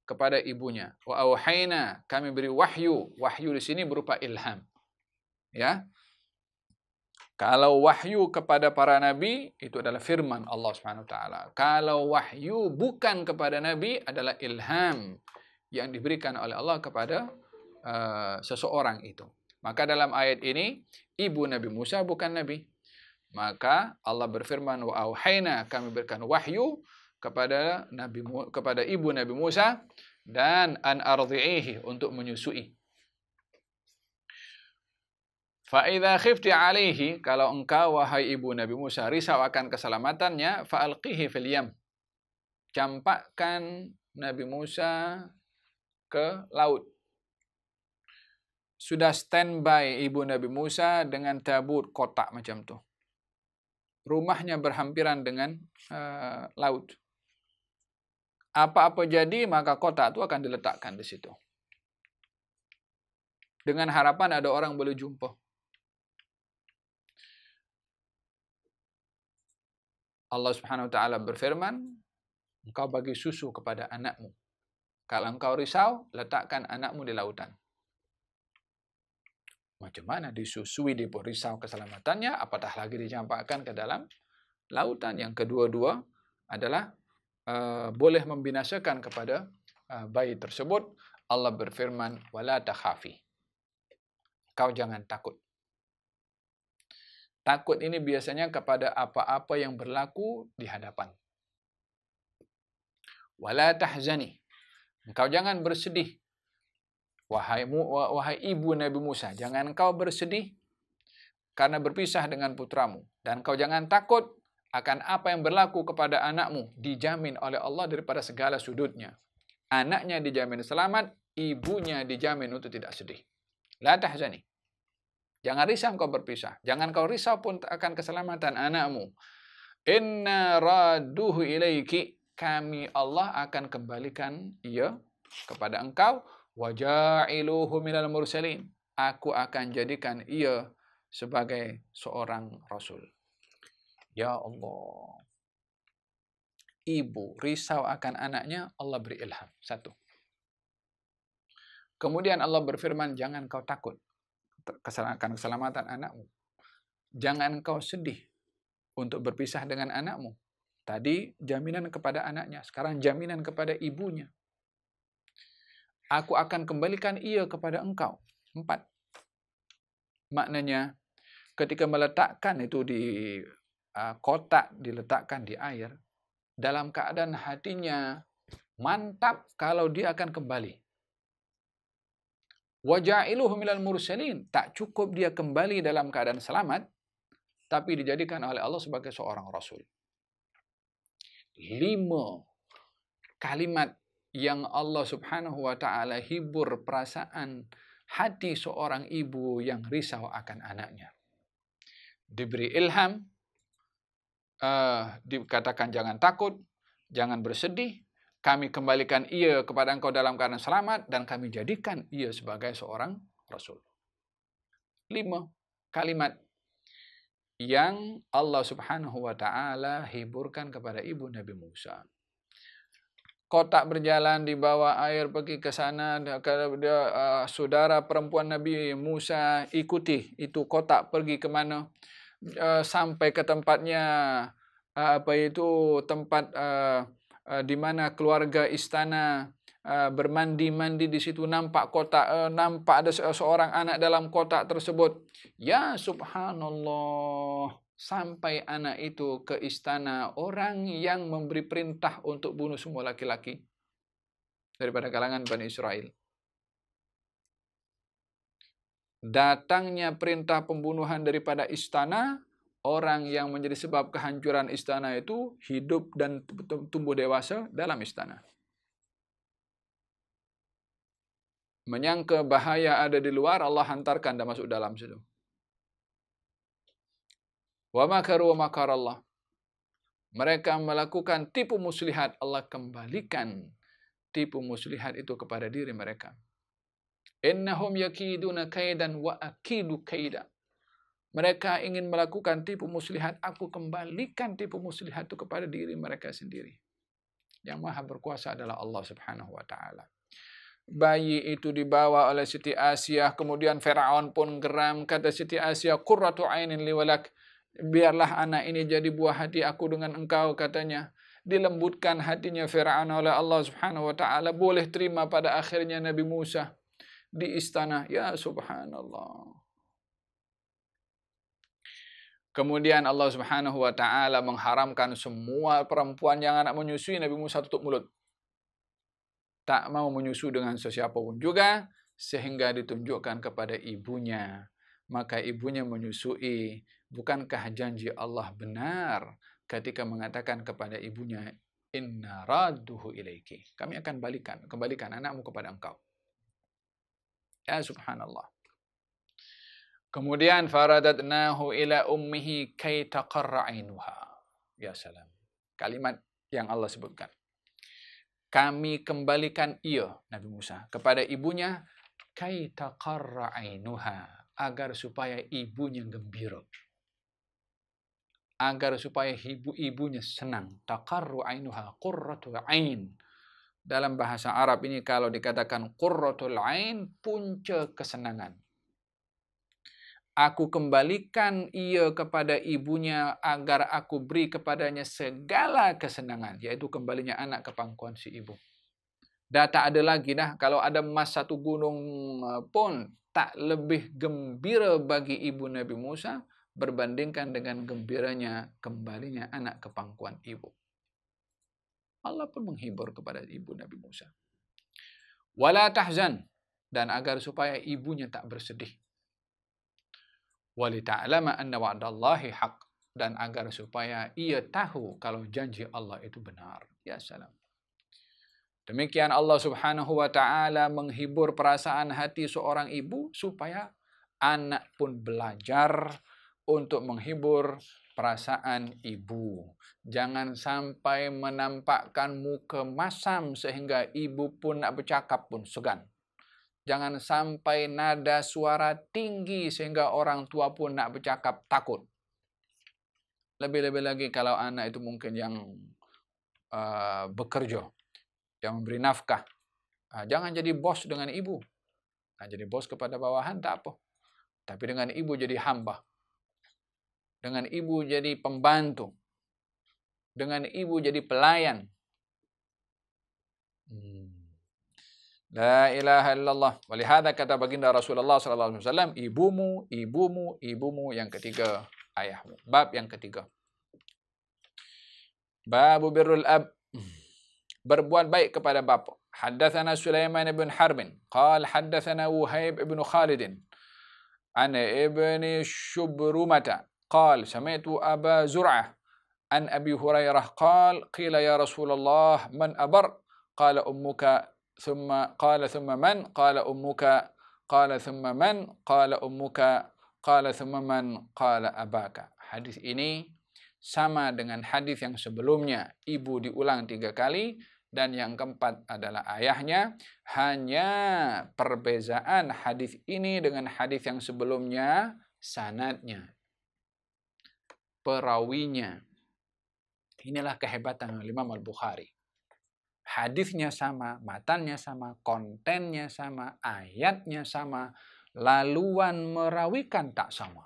kepada ibunya. Wa auhayna, kami beri wahyu. Wahyu di sini berupa ilham. Ya. Kalau wahyu kepada para nabi itu adalah firman Allah Subhanahu wa taala. Kalau wahyu bukan kepada nabi adalah ilham yang diberikan oleh Allah kepada seseorang itu. Maka dalam ayat ini ibu Nabi Musa bukan nabi. Maka Allah berfirman, wa auhayna, kami berikan wahyu kepada ibu Nabi Musa dan an ardhi'ihi, untuk menyusui. Fa idza khifti alaihi, kalau engkau wahai ibu Nabi Musa risau akan keselamatannya, fa alqihi fil yam. Campakkan Nabi Musa ke laut. Sudah standby ibu Nabi Musa dengan tabut kotak macam tu. Rumahnya berhampiran dengan laut. Apa-apa jadi, maka kotak itu akan diletakkan di situ. Dengan harapan ada orang boleh jumpa. Allah Subhanahu wa taala berfirman, engkau bagi susu kepada anakmu. Kalau engkau risau, letakkan anakmu di lautan. Macam mana disusui, dia risau keselamatannya, apatah lagi dicampakkan ke dalam lautan. Yang kedua-dua adalah boleh membinasakan kepada bayi tersebut. Allah berfirman, wala takhafi. Kau jangan takut. Takut ini biasanya kepada apa-apa yang berlaku di hadapan. Wala tahzani. Engkau jangan bersedih. Wahai ibu Nabi Musa, jangan engkau bersedih karena berpisah dengan putramu. Dan kau jangan takut akan apa yang berlaku kepada anakmu. Dijamin oleh Allah daripada segala sudutnya. Anaknya dijamin selamat, ibunya dijamin untuk tidak sedih. La tahzani. Jangan risau kau berpisah. Jangan kau risau pun akan keselamatan anakmu. Inna raduhu ilaiki. Kami Allah akan kembalikan ia kepada engkau. Waja'iluhu minal mursalin. Aku akan jadikan ia sebagai seorang rasul. Ya Allah. Ibu risau akan anaknya, Allah beri ilham. Satu. Kemudian Allah berfirman, jangan kau takut akan keselamatan anakmu. Jangan kau sedih untuk berpisah dengan anakmu. Tadi jaminan kepada anaknya, sekarang jaminan kepada ibunya. Aku akan kembalikan ia kepada engkau. 4. Maknanya, ketika meletakkan itu di kotak, diletakkan di air, dalam keadaan hatinya mantap kalau dia akan kembali. Waja'iluhu minal mursalin. Tak cukup dia kembali dalam keadaan selamat, tapi dijadikan oleh Allah sebagai seorang rasul. 5 kalimat yang Allah Subhanahu wa taala hibur perasaan hati seorang ibu yang risau akan anaknya. Diberi ilham, dikatakan jangan takut, jangan bersedih, kami kembalikan ia kepada engkau dalam keadaan selamat, dan kami jadikan ia sebagai seorang rasul. 5 kalimat yang Allah Subhanahu wa taala hiburkan kepada ibu Nabi Musa. Kotak berjalan di bawah air pergi ke sana, saudara perempuan Nabi Musa ikuti itu kotak pergi ke mana, sampai ke tempatnya tempat di mana keluarga istana bermandi di situ, nampak kotak, nampak ada seorang anak dalam kotak tersebut. Ya subhanallah, sampai anak itu ke istana orang yang memberi perintah untuk bunuh semua laki-laki daripada kalangan Bani Israel. Datangnya perintah pembunuhan daripada istana, orang yang menjadi sebab kehancuran istana itu hidup dan tumbuh dewasa dalam istana. Menyangka bahaya ada di luar, Allah hantarkan dan masuk dalam situ. Wa makaru wa makarallah. Mereka melakukan tipu muslihat, Allah kembalikan tipu muslihat itu kepada diri mereka. Innahum yakiduna kaidan wa akidu kaida. Mereka ingin melakukan tipu muslihat, aku kembalikan tipu muslihat itu kepada diri mereka sendiri. Yang maha berkuasa adalah Allah Subhanahu wa taala. Bayi itu dibawa oleh Siti Asyah, kemudian Firaun pun geram, kata Siti Asyah, qurratu ainin liwalak, biarlah anak ini jadi buah hati aku dengan engkau, katanya. Dilembutkan hatinya Firaun oleh Allah Subhanahu wa taala, boleh terima pada akhirnya Nabi Musa di istana. Ya subhanallah. Kemudian Allah Subhanahu wa taala mengharamkan semua perempuan yang anak menyusui, Nabi Musa tutup mulut. Tak mau menyusu dengan sesiapa pun juga, sehingga ditunjukkan kepada ibunya maka ibunya menyusui. Bukankah janji Allah benar ketika mengatakan kepada ibunya, inna radduhu ilaiki, kami akan kembalikan anakmu kepada engkau. Ya subhanallah. Kemudian faradatnahu ila ummihi kay taqarra ainuha. Ya salam. Kalimat yang Allah sebutkan. Kami kembalikan ia, Nabi Musa, kepada ibunya, kay taqarra ainuha, agar supaya ibunya gembira. Agar supaya ibunya senang. Taqarru ainuha, qurratul ain. Dalam bahasa Arab ini kalau dikatakan qurratul ain, punca kesenangan. Aku kembalikan ia kepada ibunya agar aku beri kepadanya segala kesenangan, yaitu kembalinya anak ke pangkuan si ibu. Dah tak ada lagi dah, kalau ada emas satu gunung pun tak lebih gembira bagi ibu Nabi Musa berbandingkan dengan gembiranya kembalinya anak ke pangkuan ibu. Allah pun menghibur kepada ibu Nabi Musa. Wala tahzan, dan agar supaya ibunya tak bersedih. Walita'lama anna wa'dallahi haq, dan agar supaya ia tahu kalau janji Allah itu benar. Ya salam. Demikian Allah Subhanahu wa taala menghibur perasaan hati seorang ibu supaya anak pun belajar untuk menghibur perasaan ibu. Jangan sampai menampakkan muka masam sehingga ibu pun nak bercakap pun segan. Jangan sampai nada suara tinggi sehingga orang tua pun nak bercakap takut. Lebih-lebih lagi kalau anak itu mungkin yang bekerja, yang memberi nafkah. Jangan jadi bos dengan ibu. Jadi bos kepada bawahan tak apa. Tapi dengan ibu jadi hamba. Dengan ibu jadi pembantu. Dengan ibu jadi pelayan. La ilaha illallah. Walihada kata baginda Rasulullah sallallahu alaihi wasallam, ibumu, ibumu, ibumu, yang ketiga ayahmu. Bab yang ketiga. Babu birrul ab. Berbuat baik kepada bapa. Haddatsana Sulaiman ibn Harbin, qala haddatsana Wuhaib ibn Khalid an ibni Shubrumata qala sami'tu Aba Zur'ah an Abi Hurairah qala qila ya Rasulullah man abar qala ummuka ثم قال ثم من قال أمك قال ثم من قال أمك قال ثم من قال أباك. Hadis ini sama dengan hadis yang sebelumnya. Ibu diulang 3 kali dan yang keempat adalah ayahnya. Hanya perbezaan hadis ini dengan hadis yang sebelumnya sanadnya, perawinya. Inilah kehebatan Imam Al-Bukhari. Hadisnya sama, matannya sama, kontennya sama, ayatnya sama, laluan merawikan tak sama.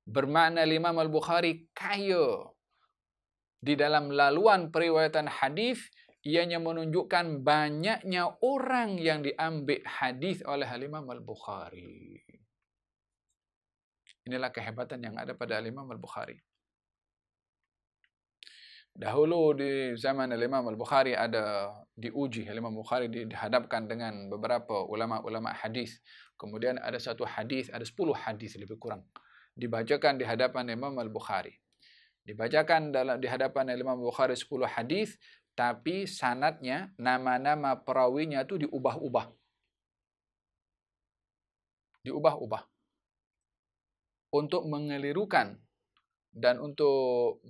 Bermakna Imam Al-Bukhari kaya di dalam laluan periwayatan hadis, ianya menunjukkan banyaknya orang yang diambil hadis oleh Imam Al-Bukhari. Inilah kehebatan yang ada pada Imam Al-Bukhari. Dahulu di zaman Imam Al-Bukhari ada diuji, Imam Al-Bukhari dihadapkan dengan beberapa ulama-ulama hadis. Kemudian ada satu hadis, ada 10 hadis lebih kurang, dibacakan di hadapan Imam Al-Bukhari. Dibacakan di hadapan Imam Al-Bukhari 10 hadis, tapi sanadnya, nama-nama perawinya itu diubah-ubah. Diubah-ubah. Untuk mengelirukan dan untuk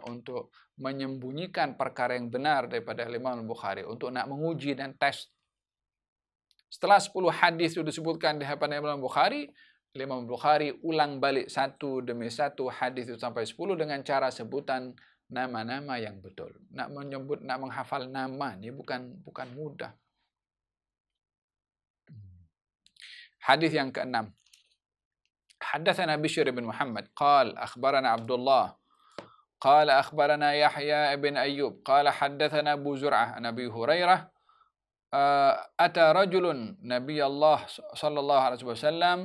untuk menyembunyikan perkara yang benar daripada Imam Al-Bukhari, untuk nak menguji dan tes. Setelah 10 hadis itu disebutkan di hadapan Imam Al-Bukhari, Imam Al-Bukhari ulang balik satu demi satu hadis itu sampai 10 dengan cara sebutan nama-nama yang betul. Nak menyebut, nak menghafal nama ini bukan mudah. Hadis yang ke-6. حدثنا بشر بن محمد قال أخبرنا عبد الله قال أخبرنا يحيى بن أيوب قال حدثنا أبو زرعة عن أبي هريرة أتى رجل نبي الله صلى الله عليه وسلم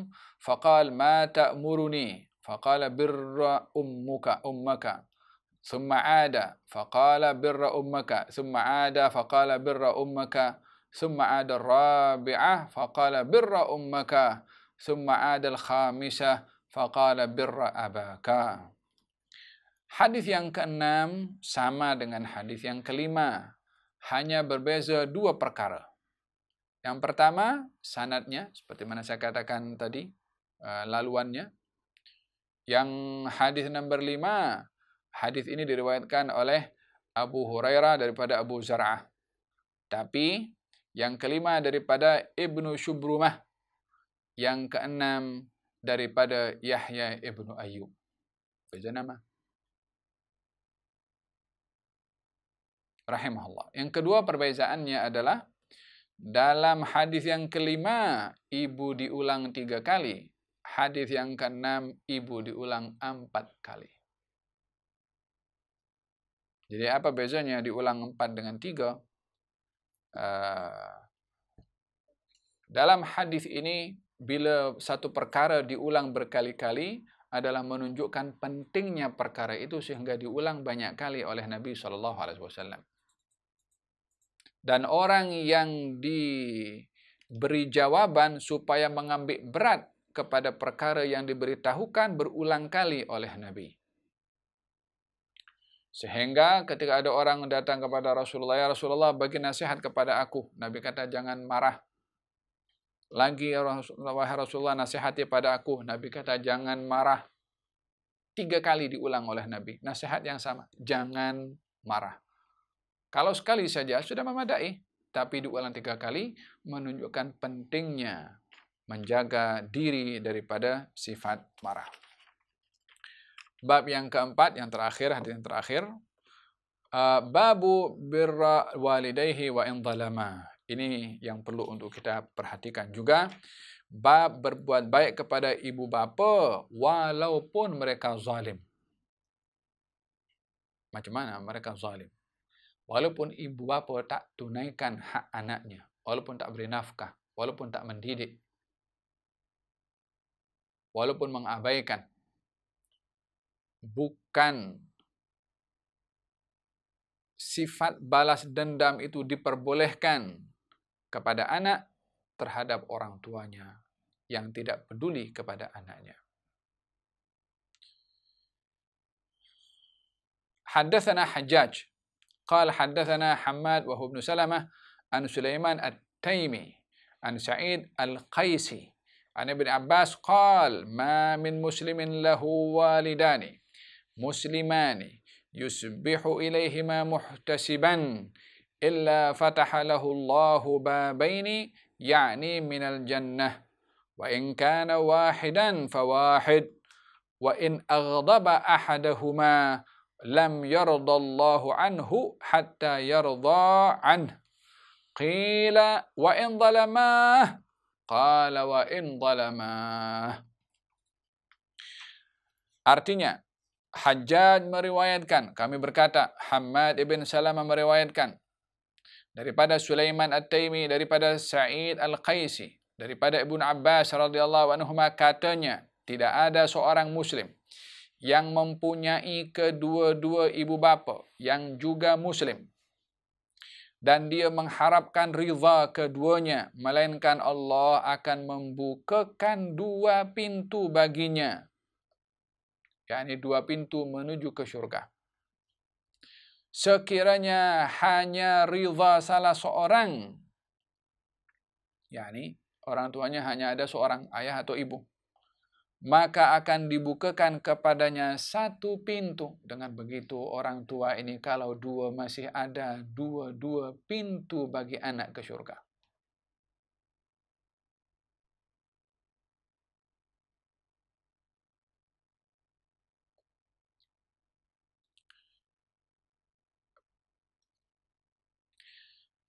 فقال ما تأمرني فقال بر أمك ثم عاد فقال بر أمك ثم عاد فقال بر أمك thumma ada rabi'ah faqala birra ummaka, thumma ada al-khamisah faqala birra abaka. Hadis yang keenam sama dengan hadis yang kelima, hanya berbeza dua perkara. Yang pertama, sanadnya, seperti mana saya katakan tadi, laluannya. Yang hadis nomor 5, hadis ini diriwayatkan oleh Abu Hurairah daripada Abu Zar'ah. Tapi yang kelima daripada Ibnu Syubrumah, yang keenam daripada Yahya Ibnu Ayyub. Beza nama. Rahimahullah. Yang kedua perbezaannya adalah dalam hadis yang kelima ibu diulang 3 kali, hadis yang keenam ibu diulang 4 kali. Jadi apa bezanya diulang 4 dengan 3? Dalam hadis ini bila satu perkara diulang berkali-kali adalah menunjukkan pentingnya perkara itu sehingga diulang banyak kali oleh Nabi SAW. Dan orang yang diberi jawaban supaya mengambil berat kepada perkara yang diberitahukan berulang kali oleh Nabi. Sehingga ketika ada orang datang kepada Rasulullah, ya Rasulullah bagi nasihat kepada aku. Nabi kata jangan marah. Lagi ya Rasulullah nasihati pada aku. Nabi kata jangan marah. 3 kali diulang oleh Nabi. Nasihat yang sama. Jangan marah. Kalau sekali saja sudah memadai, tapi diulang 3 kali menunjukkan pentingnya menjaga diri daripada sifat marah. Bab yang keempat, yang terakhir, hadis yang terakhir, babu birra walidayhi wa in zalama. Ini yang perlu untuk kita perhatikan juga. Bab berbuat baik kepada ibu bapa walaupun mereka zalim. Macam mana mereka zalim? Walaupun ibu bapa tak tunaikan hak anaknya, walaupun tak beri nafkah, walaupun tak mendidik, walaupun mengabaikan, bukan sifat balas dendam itu diperbolehkan kepada anak terhadap orang tuanya yang tidak peduli kepada anaknya. Haddatsana Hajjaj قال حدثنا حماد وهو ابن سلمة عن سليمان التيمي عن سعيد القيسي عن ابن عباس قال ما من مسلم له والدان مسلمان يسبح إليهما محتسبا إلا فتح له الله بابين يعني من الجنة وإن كان واحدا فواحد وإن أغضب أحدهما lam yardallahu anhu hatta yarda anhu. Qila wa in zalamah. Qala wa in zalamah. Artinya, Hajjaj meriwayatkan, kami berkata, Hammad ibn Salamah meriwayatkan, daripada Sulaiman At-Taimi, daripada Sa'id Al-Qaisi, daripada Ibnu Abbas radhiyallahu anhuma katanya, tidak ada seorang muslim yang mempunyai kedua-dua ibu bapa yang juga muslim dan dia mengharapkan ridha keduanya, melainkan Allah akan membukakan 2 pintu baginya, yakni 2 pintu menuju ke syurga. Sekiranya hanya ridha salah seorang, yakni orang tuanya hanya ada seorang, ayah atau ibu, maka akan dibukakan kepadanya 1 pintu. Dengan begitu orang tua ini kalau 2 masih ada 2 pintu bagi anak ke syurga.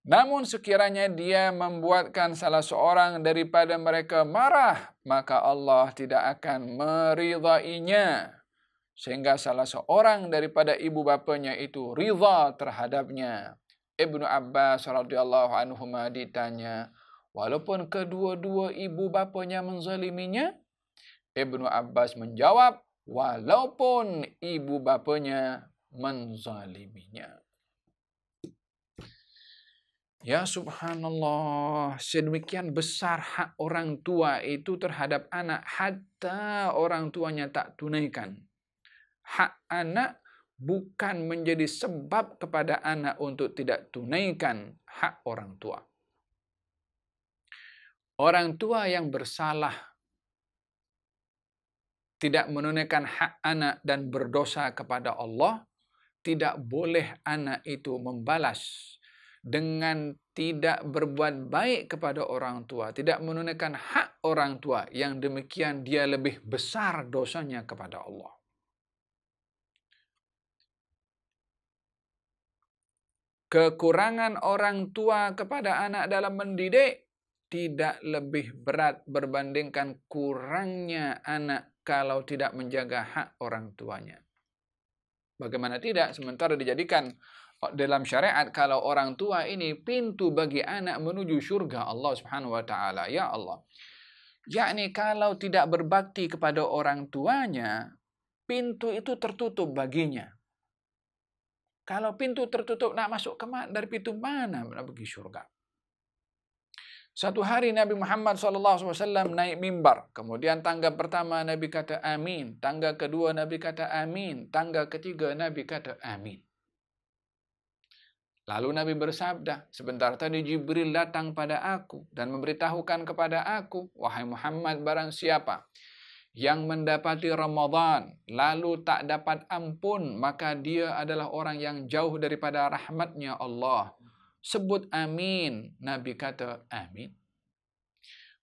Namun sekiranya dia membuatkan salah seorang daripada mereka marah, maka Allah tidak akan meridainya. Sehingga salah seorang daripada ibu bapanya itu ridha terhadapnya. Ibnu Abbas radhiyallahu anhuma ditanya, walaupun kedua-dua ibu bapanya menzaliminya? Ibnu Abbas menjawab, walaupun ibu bapanya menzaliminya. Ya subhanallah, sedemikian besar hak orang tua itu terhadap anak, hatta orang tuanya tak tunaikan. Hak anak bukan menjadi sebab kepada anak untuk tidak tunaikan hak orang tua. Orang tua yang bersalah tidak menunaikan hak anak dan berdosa kepada Allah, tidak boleh anak itu membalas dengan tidak berbuat baik kepada orang tua, tidak menunaikan hak orang tua, yang demikian dia lebih besar dosanya kepada Allah. Kekurangan orang tua kepada anak dalam mendidik tidak lebih berat berbandingkan kurangnya anak kalau tidak menjaga hak orang tuanya. Bagaimana tidak, sementara dijadikan dalam syariat kalau orang tua ini pintu bagi anak menuju surga Allah Subhanahu wa taala. Ya Allah. Yakni kalau tidak berbakti kepada orang tuanya, pintu itu tertutup baginya. Kalau pintu tertutup, nak masuk ke mana? Dari pintu mana nak pergi surga? Satu hari Nabi Muhammad SAW naik mimbar. Kemudian tangga pertama Nabi kata amin. Tangga kedua Nabi kata amin. Tangga ketiga Nabi kata amin. Lalu Nabi bersabda, sebentar tadi Jibril datang pada aku dan memberitahukan kepada aku, wahai Muhammad, barang siapa yang mendapati Ramadan lalu tak dapat ampun, maka dia adalah orang yang jauh daripada rahmatnya Allah. Sebut amin. Nabi kata amin.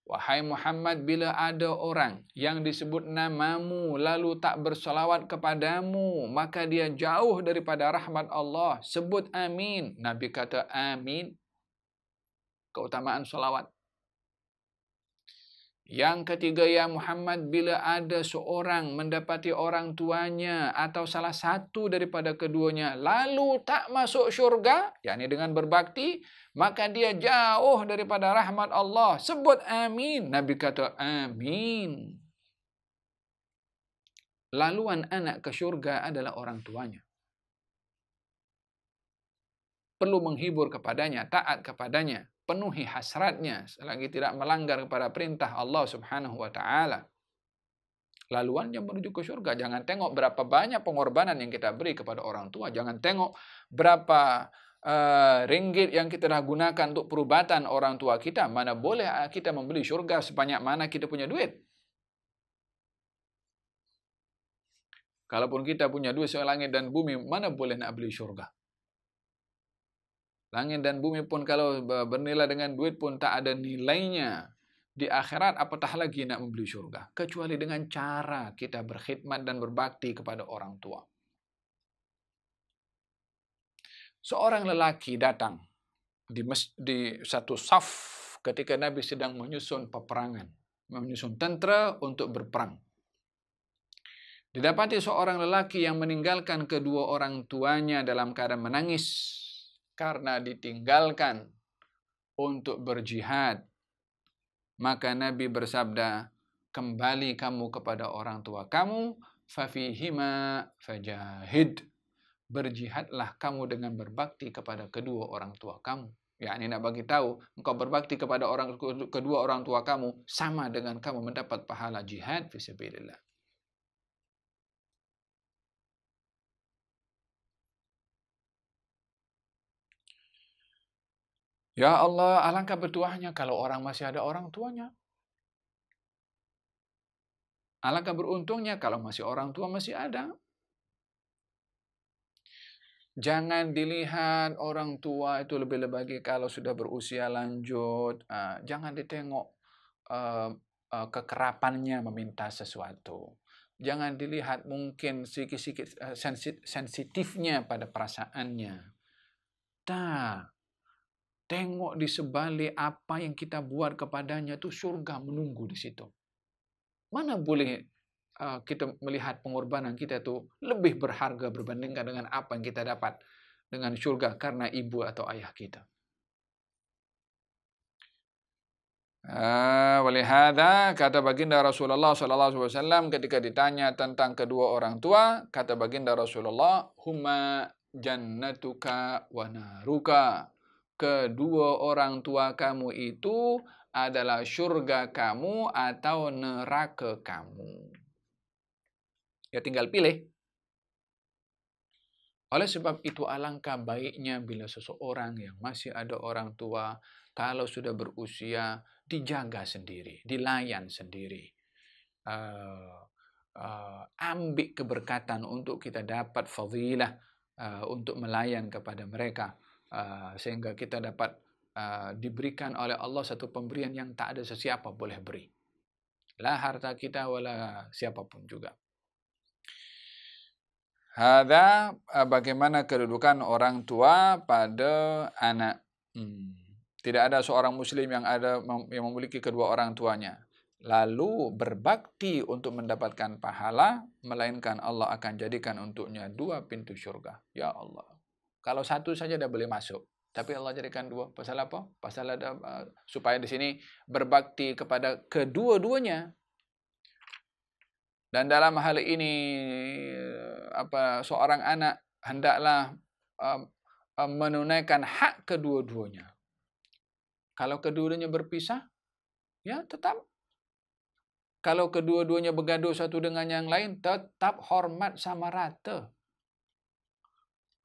Wahai Muhammad, bila ada orang yang disebut namamu lalu tak bersalawat kepadamu, maka dia jauh daripada rahmat Allah. Sebut amin. Nabi kata amin. Keutamaan salawat. Yang ketiga, ya Muhammad, bila ada seorang mendapati orang tuanya atau salah satu daripada keduanya lalu tak masuk syurga, yakni dengan berbakti, maka dia jauh daripada rahmat Allah. Sebut amin. Nabi kata amin. Laluan anak ke syurga adalah orang tuanya. Perlu menghibur kepadanya, taat kepadanya, penuhi hasratnya selagi tidak melanggar kepada perintah Allah Subhanahu wa taala. Laluannya menuju ke surga. Jangan tengok berapa banyak pengorbanan yang kita beri kepada orang tua. Jangan tengok berapa ringgit yang kita dah gunakan untuk perubatan orang tua kita. Mana boleh kita membeli surga sebanyak mana kita punya duit. Kalaupun kita punya duit selangit dan bumi, mana boleh nak beli surga. Langit dan bumi pun kalau bernilai dengan duit pun tak ada nilainya. Di akhirat apatah lagi nak membeli syurga. Kecuali dengan cara kita berkhidmat dan berbakti kepada orang tua. Seorang lelaki datang di satu saf ketika Nabi sedang menyusun peperangan. Menyusun tentera untuk berperang. Didapati seorang lelaki yang meninggalkan kedua orang tuanya dalam keadaan menangis karena ditinggalkan untuk berjihad. Maka Nabi bersabda, kembali kamu kepada orang tua kamu, fafihima fajahid. Berjihadlah kamu dengan berbakti kepada kedua orang tua kamu. yakni nak bagi tahu, engkau berbakti kepada kedua orang tua kamu sama dengan kamu mendapat pahala jihad fi sabilillah. Ya Allah, alangkah bertuahnya kalau orang masih ada orang tuanya. Alangkah beruntungnya kalau masih orang tua masih ada. Jangan dilihat orang tua itu lebih-lebih lagi kalau sudah berusia lanjut. Jangan ditengok kekerapannya meminta sesuatu. Jangan dilihat mungkin sedikit-sedikit sensitifnya pada perasaannya. Tengok di sebalik apa yang kita buat kepadanya itu surga menunggu di situ. Mana boleh kita melihat pengorbanan kita itu lebih berharga berbandingkan dengan apa yang kita dapat dengan surga karena ibu atau ayah kita. Walihada kata baginda Rasulullah SAW ketika ditanya tentang kedua orang tua, kata baginda Rasulullah, huma jannatuka wa naruka. kedua orang tua kamu itu adalah surga kamu atau neraka kamu. Ya tinggal pilih. Oleh sebab itu alangkah baiknya bila seseorang yang masih ada orang tua, kalau sudah berusia, dijaga sendiri, dilayan sendiri. Ambil keberkatan untuk kita dapat fadilah untuk melayan kepada mereka. Sehingga kita dapat diberikan oleh Allah satu pemberian yang tak ada sesiapa boleh beri. La harta kita wala siapapun juga. Hadza bagaimana kedudukan orang tua pada anak. Tidak ada seorang muslim yang memiliki kedua orang tuanya lalu berbakti untuk mendapatkan pahala, melainkan Allah akan jadikan untuknya 2 pintu syurga. Ya Allah. Kalau satu saja dah boleh masuk, tapi Allah jadikan 2. Pasal apa? Pasal ada supaya di sini berbakti kepada kedua-duanya. Dan dalam hal ini seorang anak hendaklah menunaikan hak kedua-duanya. Kalau kedua-duanya berpisah, ya tetap. Kalau kedua-duanya bergaduh satu dengan yang lain, tetap hormat sama rata.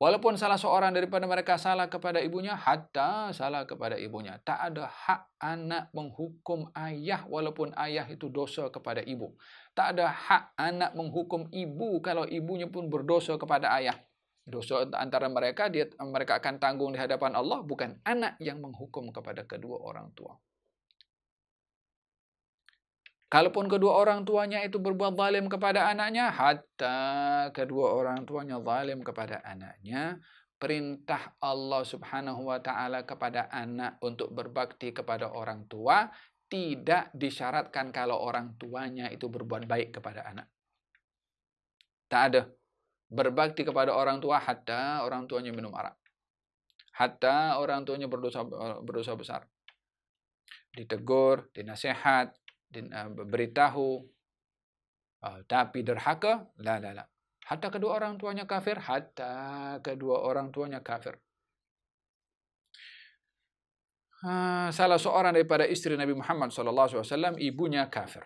Walaupun salah seorang daripada mereka salah kepada ibunya, hatta salah kepada ibunya. Tak ada hak anak menghukum ayah walaupun ayah itu dosa kepada ibu. Tak ada hak anak menghukum ibu kalau ibunya pun berdosa kepada ayah. Dosa antara mereka, mereka akan tanggung di hadapan Allah, bukan anak yang menghukum kepada kedua orang tua. Kalaupun kedua orang tuanya itu berbuat zalim kepada anaknya, hatta kedua orang tuanya zalim kepada anaknya, perintah Allah Subhanahu wa taala kepada anak untuk berbakti kepada orang tua tidak disyaratkan kalau orang tuanya itu berbuat baik kepada anak. Tak ada. Berbakti kepada orang tua hatta orang tuanya minum arak. Hatta orang tuanya berdosa besar. Ditegur, dinasihat, beritahu, tapi derhaka, la. Hatta kedua orang tuanya kafir, hatta kedua orang tuanya kafir. Salah seorang daripada istri Nabi Muhammad SAW, ibunya kafir.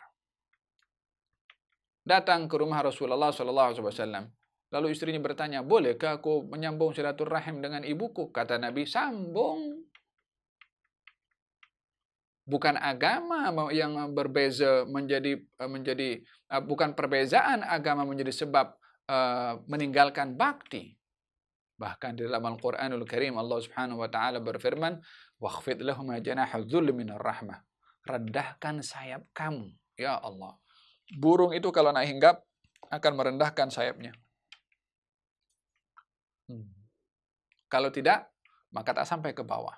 Datang ke rumah Rasulullah SAW. Lalu istrinya bertanya, bolehkah aku menyambung silaturahim dengan ibuku? Kata Nabi, sambung. Bukan agama yang berbeza bukan perbezaan agama menjadi sebab meninggalkan bakti. Bahkan di dalam Al-Quranul Karim Allah Subhanahu wa taala berfirman, "Wakhfid lahum janaha dzulli minar rahmah." Rendahkan sayap kamu, ya Allah. Burung itu kalau nak hinggap akan merendahkan sayapnya. Kalau tidak, maka tak sampai ke bawah.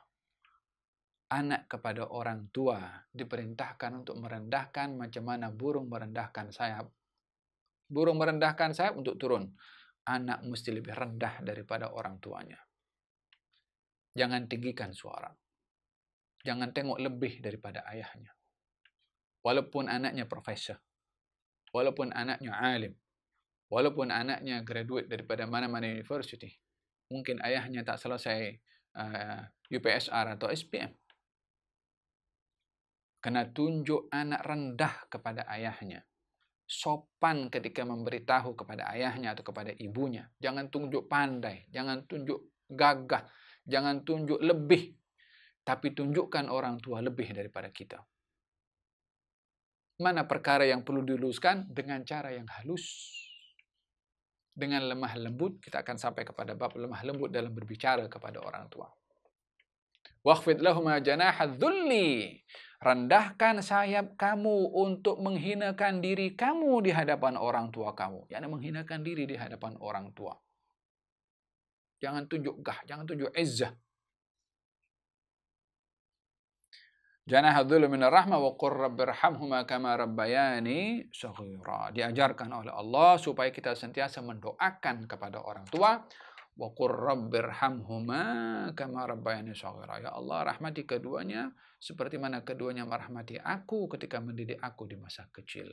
Anak kepada orang tua diperintahkan untuk merendahkan macam mana burung merendahkan sayap. Burung merendahkan sayap untuk turun. Anak mesti lebih rendah daripada orang tuanya. Jangan tinggikan suara. Jangan tengok lebih daripada ayahnya. Walaupun anaknya profesor. Walaupun anaknya alim. Walaupun anaknya graduate daripada mana-mana university. Mungkin ayahnya tak selesai UPSR atau SPM. Kena tunjuk anak rendah kepada ayahnya. Sopan ketika memberitahu kepada ayahnya atau kepada ibunya. Jangan tunjuk pandai. Jangan tunjuk gagah. Jangan tunjuk lebih. Tapi tunjukkan orang tua lebih daripada kita. Mana perkara yang perlu diluruskan? Dengan cara yang halus. Dengan lemah lembut. Kita akan sampai kepada bab lemah lembut dalam berbicara kepada orang tua. Wakhfid lahuma janaha dzulli. Rendahkan sayap kamu untuk menghinakan diri kamu di hadapan orang tua kamu. Yang menghinakan diri di hadapan orang tua. Jangan tunjuk gah, jangan tunjuk izzah. Janaha dzulli minar rahmah wa qur rabbirhamhuma kama rabbayani shaghira. Diajarkan oleh Allah supaya kita sentiasa mendoakan kepada orang tua. Wa qur rabbirhamhuma kama rabbayani shaghira. Ya Allah, rahmati keduanya seperti mana keduanya merahmati aku ketika mendidik aku di masa kecil.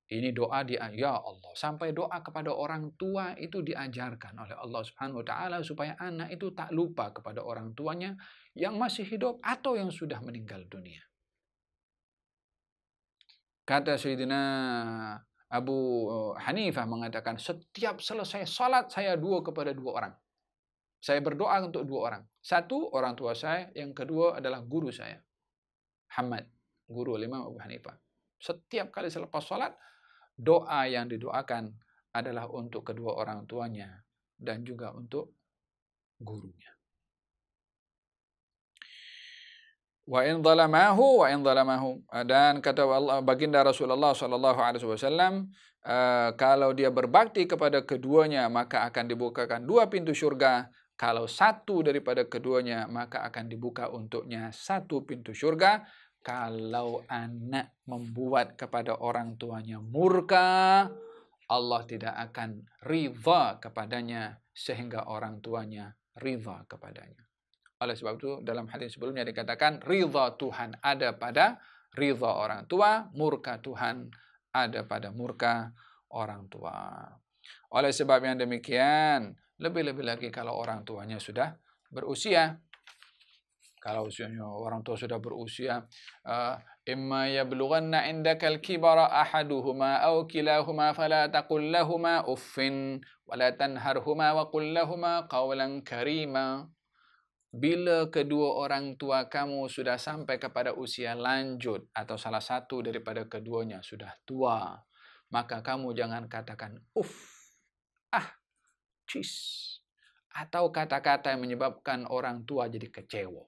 Ini doa ya Allah. Sampai doa kepada orang tua itu diajarkan oleh Allah Subhanahu wa taala supaya anak itu tak lupa kepada orang tuanya yang masih hidup atau yang sudah meninggal dunia. Kata Sayyidina Abu Hanifah mengatakan, setiap selesai salat saya dua kepada dua orang. Saya berdoa untuk dua orang. Satu, orang tua saya. Yang kedua adalah guru saya, Muhammad, guru Imam Abu Hanifah. Setiap kali selepas salat, doa yang didoakan adalah untuk kedua orang tuanya dan juga untuk gurunya. Wa in zalamahu, dan kata Allah, baginda Rasulullah sallallahu alaihi wasallam, kalau dia berbakti kepada keduanya maka akan dibukakan dua pintu syurga. Kalau satu daripada keduanya maka akan dibuka untuknya satu pintu syurga. Kalau anak membuat kepada orang tuanya murka, Allah tidak akan ridha kepadanya sehingga orang tuanya ridha kepadanya. Oleh sebab itu dalam hadis sebelumnya dikatakan ridha Tuhan ada pada ridha orang tua, murka Tuhan ada pada murka orang tua. Oleh sebab yang demikian, lebih-lebih lagi kalau orang tuanya sudah berusia. Kalau usianya orang tua sudah berusia, imma yablughanna indakal kibara ahaduhuma aw kilahuma fala taqul lahumā uffin wa la tanharhumā wa qul lahumā qawlan karīmā. Bila kedua orang tua kamu sudah sampai kepada usia lanjut atau salah satu daripada keduanya sudah tua, maka kamu jangan katakan uff, cis, atau kata-kata yang menyebabkan orang tua jadi kecewa.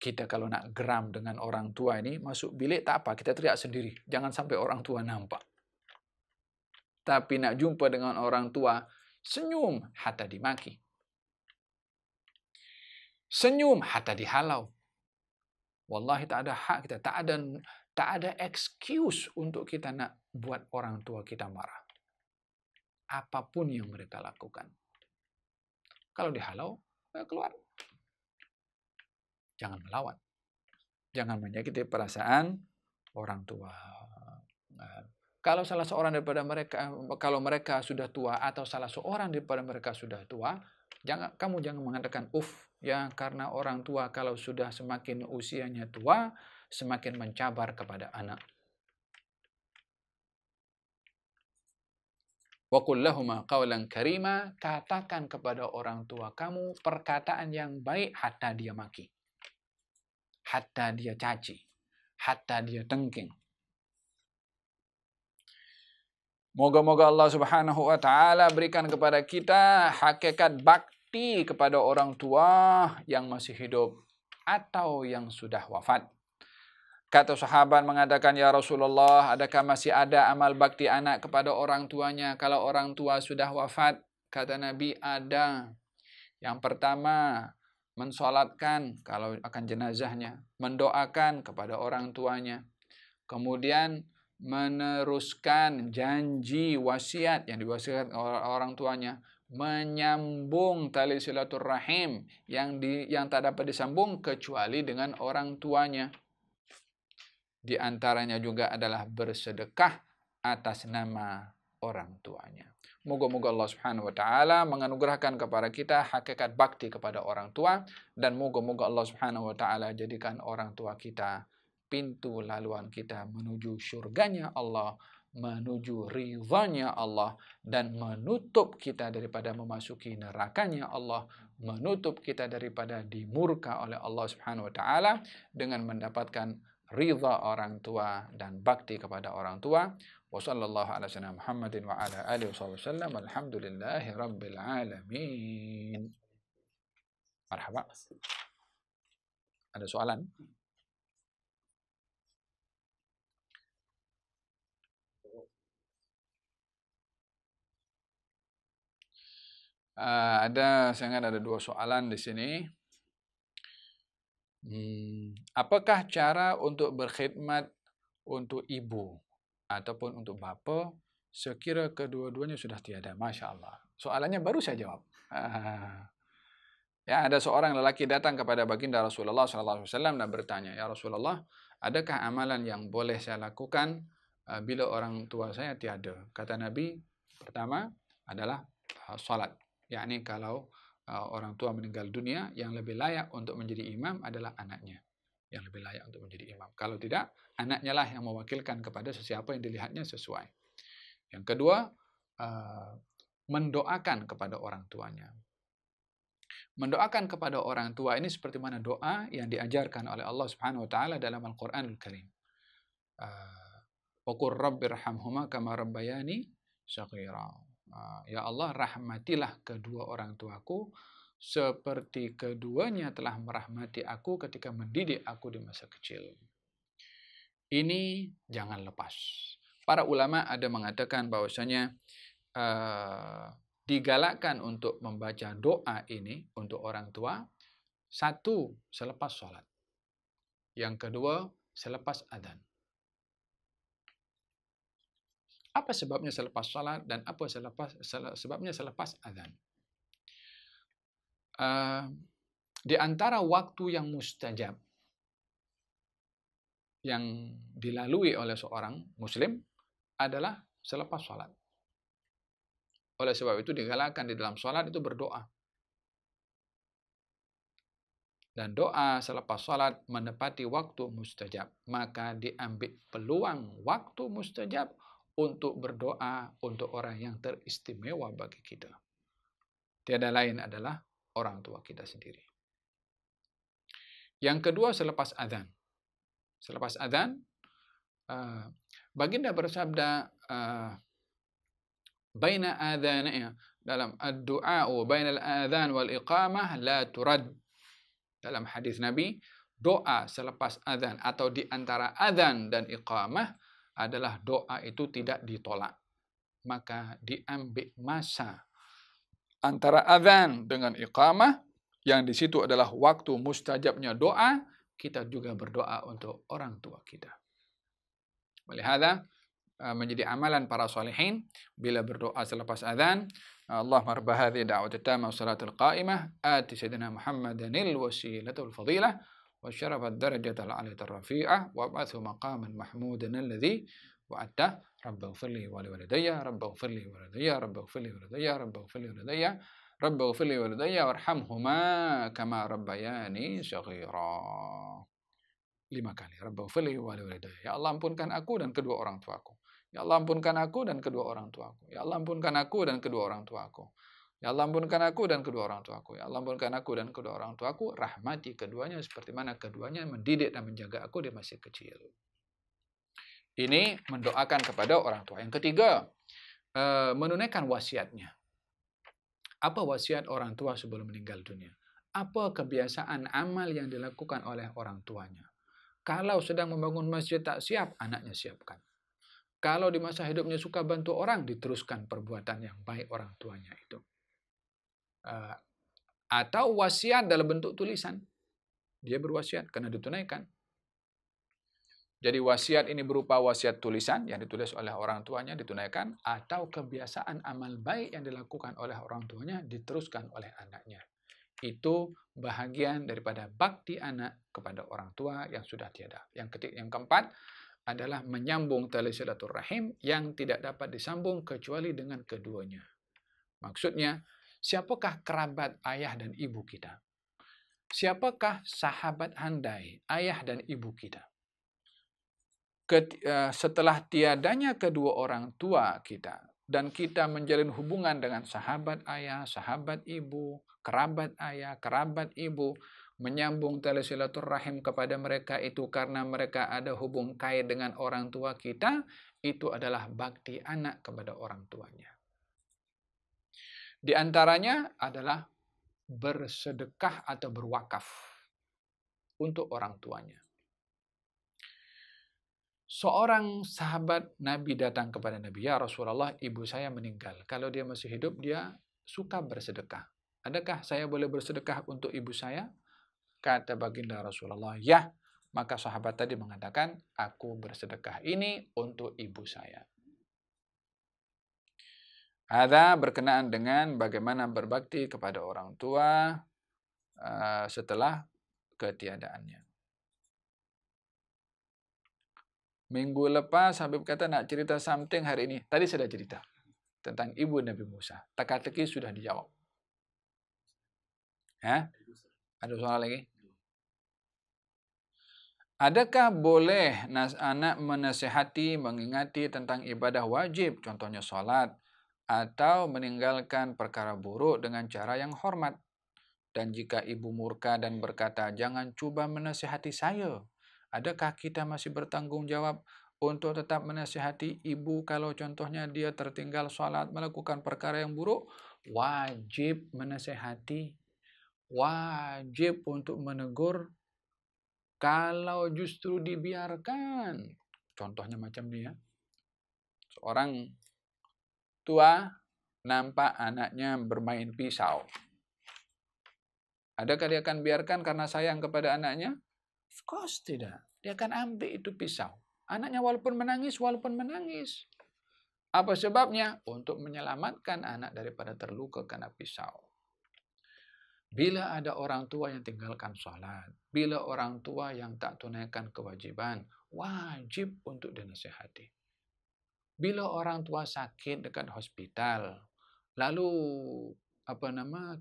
Kita kalau nak geram dengan orang tua ini, masuk bilik tak apa, kita teriak sendiri. Jangan sampai orang tua nampak. Tapi nak jumpa dengan orang tua, senyum hatta dimaki. Senyum hatta dihalau. Wallahi tak ada hak kita, tak ada excuse untuk kita nak buat orang tua kita marah. Apapun yang mereka lakukan. Kalau dihalau, keluar. Jangan melawan. Jangan menyakiti perasaan orang tua. Kalau salah seorang daripada mereka, kalau mereka sudah tua atau salah seorang daripada mereka sudah tua, kamu jangan mengatakan ya, karena orang tua kalau sudah semakin usianya tua, semakin mencabar kepada anak. Wa qul lahumā qawlan karīmā, katakan kepada orang tua kamu perkataan yang baik hatta dia maki. Hatta dia caci, hatta dia tengking. Moga-moga Allah Subhanahu wa taala berikan kepada kita hakikat bakti kepada orang tua yang masih hidup atau yang sudah wafat. Kata sahabat mengatakan, ya Rasulullah, adakah masih ada amal bakti anak kepada orang tuanya kalau orang tua sudah wafat? Kata Nabi, ada. Yang pertama, mensolatkan kalau akan jenazahnya, mendoakan kepada orang tuanya, kemudian meneruskan janji wasiat yang diwasiatkan orang tuanya, menyambung tali silaturrahim yang tak dapat disambung kecuali dengan orang tuanya. Di antaranya juga adalah bersedekah atas nama orang tuanya. Moga-moga Allah Subhanahu wa taala menganugerahkan kepada kita hakikat bakti kepada orang tua, dan moga-moga Allah Subhanahu wa taala jadikan orang tua kita pintu laluan kita menuju syurganya Allah, menuju ridhanya Allah, dan menutup kita daripada memasuki nerakanya Allah, menutup kita daripada dimurka oleh Allah Subhanahu wa taala dengan mendapatkan ridha orang tua dan bakti kepada orang tua. Wa sallallahu ala sayyidina Muhammadin wa ala alihi wasallam. Alhamdulillahi rabbil alamin. Marhaba. Ada soalan? Saya ingat ada dua soalan di sini. Apakah cara untuk berkhidmat untuk ibu ataupun untuk bapa sekira kedua-duanya sudah tiada? Masya Allah. Soalannya baru saya jawab. Ya, ada seorang lelaki datang kepada baginda Rasulullah SAW dan bertanya, ya Rasulullah, adakah amalan yang boleh saya lakukan bila orang tua saya tiada? Kata Nabi, pertama adalah salat. Yakni kalau orang tua meninggal dunia, yang lebih layak untuk menjadi imam adalah anaknya. Yang lebih layak untuk menjadi imam. Kalau tidak, anaknya lah yang mewakilkan kepada sesiapa yang dilihatnya sesuai. Yang kedua, mendoakan kepada orang tuanya. Mendoakan kepada orang tua ini seperti mana doa yang diajarkan oleh Allah Subhanahu wa taala dalam Al-Qur'anul Karim. Wa qur rabbirhamhuma kama rabbayani shaghira. Ya Allah, rahmatilah kedua orang tuaku seperti keduanya telah merahmati aku ketika mendidik aku di masa kecil. Ini jangan lepas. Para ulama ada mengatakan bahwasanya digalakkan untuk membaca doa ini untuk orang tua, satu, selepas sholat. Yang kedua, selepas adzan. Apa sebabnya selepas sholat dan apa sebabnya selepas adzan? Di antara waktu yang mustajab yang dilalui oleh seorang muslim adalah selepas sholat. Oleh sebab itu digalakkan di dalam sholat itu berdoa. Dan doa selepas sholat menepati waktu mustajab. Maka diambil peluang waktu mustajab untuk berdoa untuk orang yang teristimewa bagi kita. Tiada lain adalah orang tua kita sendiri. Yang kedua, selepas adzan. Selepas adzan, baginda bersabda, baina adzanaya, dalam ad-du'a bainal adzan wal iqamah la turad. Dalam hadis Nabi, doa selepas adzan atau di antara adzan dan iqamah adalah doa itu tidak ditolak. Maka diambil masa antara adzan dengan iqamah, yang di situ adalah waktu mustajabnya doa, kita juga berdoa untuk orang tua kita. Walihada menjadi amalan para salihin bila berdoa selepas adzan, Allahumma rabb hadhihi da'wati tammah wa salatul qa'imah ati sayyidina Muhammadanil wasilatul fadilah wa syarafad darajatal aliyatar rafi'ah wa ba'athu maqaman mahmudan alladhi wa'atta rabbaghfirli wa liwalidayya rabbaghfirli wa liwalidayya rabbaghfirli wa liwalidayya rabbaghfirli wa liwalidayya rabbaghfirli wa liwalidayya warhamhuma kama rabbayani shaghira. 5 kali. Rabbaghfirli wa liwalidayya. Ya Allah, ampunkan aku dan kedua orang tuaku. Ya Allah, ampunkan aku dan kedua orang tuaku. Ya Allah, ampunkan aku dan kedua orang tuaku. Ya Allah, ampunkan aku dan kedua orang tuaku. Ya Allah, ampunkan aku dan kedua orang tuaku. Rahmati keduanya seperti mana keduanya mendidik dan menjaga aku di masih kecil. Ini mendoakan kepada orang tua. Yang ketiga, menunaikan wasiatnya. Apa wasiat orang tua sebelum meninggal dunia? Apa kebiasaan amal yang dilakukan oleh orang tuanya? Kalau sedang membangun masjid tak siap, anaknya siapkan. Kalau di masa hidupnya suka bantu orang, diteruskan perbuatan yang baik orang tuanya itu. Atau wasiat dalam bentuk tulisan. Dia berwasiat karena ditunaikan. Jadi wasiat ini berupa wasiat tulisan yang ditulis oleh orang tuanya, ditunaikan. Atau kebiasaan amal baik yang dilakukan oleh orang tuanya, diteruskan oleh anaknya. Itu bahagian daripada bakti anak kepada orang tua yang sudah tiada. Yang keempat adalah menyambung tali silaturahim yang tidak dapat disambung kecuali dengan keduanya. Maksudnya, siapakah kerabat ayah dan ibu kita? Siapakah sahabat handai ayah dan ibu kita? Setelah tiadanya kedua orang tua kita, dan kita menjalin hubungan dengan sahabat ayah, sahabat ibu, kerabat ayah, kerabat ibu, menyambung tali silaturahim kepada mereka itu karena mereka ada hubung kait dengan orang tua kita, itu adalah bakti anak kepada orang tuanya. Di antaranya adalah bersedekah atau berwakaf untuk orang tuanya. Seorang sahabat Nabi datang kepada Nabi, ya Rasulullah, ibu saya meninggal. Kalau dia masih hidup, dia suka bersedekah. Adakah saya boleh bersedekah untuk ibu saya? Kata baginda Rasulullah, ya. Maka sahabat tadi mengatakan, aku bersedekah ini untuk ibu saya. Ada berkenaan dengan bagaimana berbakti kepada orang tua setelah ketiadaannya. Minggu lepas Habib kata nak cerita something hari ini. Tadi sudah cerita tentang ibu Nabi Musa. Teka-teki sudah dijawab. Ada soal lagi? Adakah boleh anak menasihati, mengingati tentang ibadah wajib, contohnya sholat, atau meninggalkan perkara buruk dengan cara yang hormat? Dan jika ibu murka dan berkata, jangan cuba menasihati saya, adakah kita masih bertanggung jawab untuk tetap menasihati ibu kalau contohnya dia tertinggal sholat, melakukan perkara yang buruk? Wajib menasihati, wajib untuk menegur. Kalau justru dibiarkan, contohnya macam ni ya, seorang tua nampak anaknya bermain pisau. Adakah dia akan biarkan karena sayang kepada anaknya? Of course tidak. Dia akan ambil itu pisau. Anaknya walaupun menangis. Apa sebabnya? Untuk menyelamatkan anak daripada terluka karena pisau. Bila ada orang tua yang tinggalkan sholat, bila orang tua yang tak tunaikan kewajiban, wajib untuk dinasihati. Bila orang tua sakit dekat hospital, lalu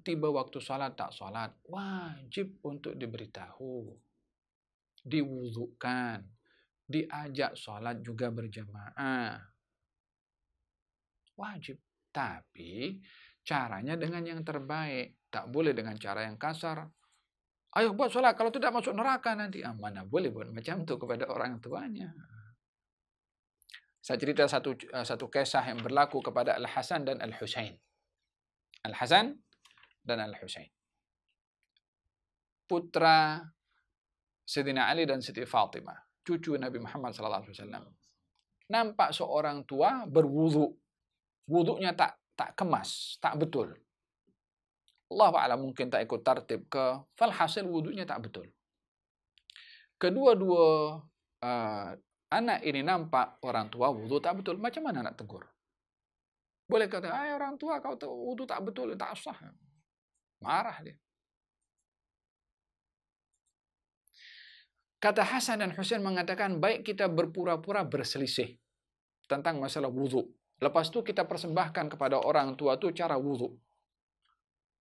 tiba waktu sholat tak sholat, wajib untuk diberitahu, diwudukan, diajak sholat juga berjamaah. Wajib. Tapi caranya dengan yang terbaik. Tak boleh dengan cara yang kasar. Ayo buat sholat, kalau tidak masuk neraka nanti. Mana boleh buat macam itu kepada orang tuanya. Saya cerita satu kisah yang berlaku kepada Al-Hasan dan Al-Husain. Al-Hasan dan Al-Husain. Putra Sayyidina Ali dan Siti Fatimah. Cucu Nabi Muhammad SAW. Nampak seorang tua berwudu. Wudunya tak kemas, tak betul. Allah Ta'ala mungkin tak ikut tertib ke, falhasil wudunya tak betul. Kedua-dua anak ini nampak orang tua wudu tak betul. Macam mana nak tegur? Boleh kata, orang tua kau wudu tak betul, tak sah. Marah dia. Kata Hasan dan Husain mengatakan, baik kita berpura-pura berselisih tentang masalah wudu. Lepas tu kita persembahkan kepada orang tua tu cara wudu.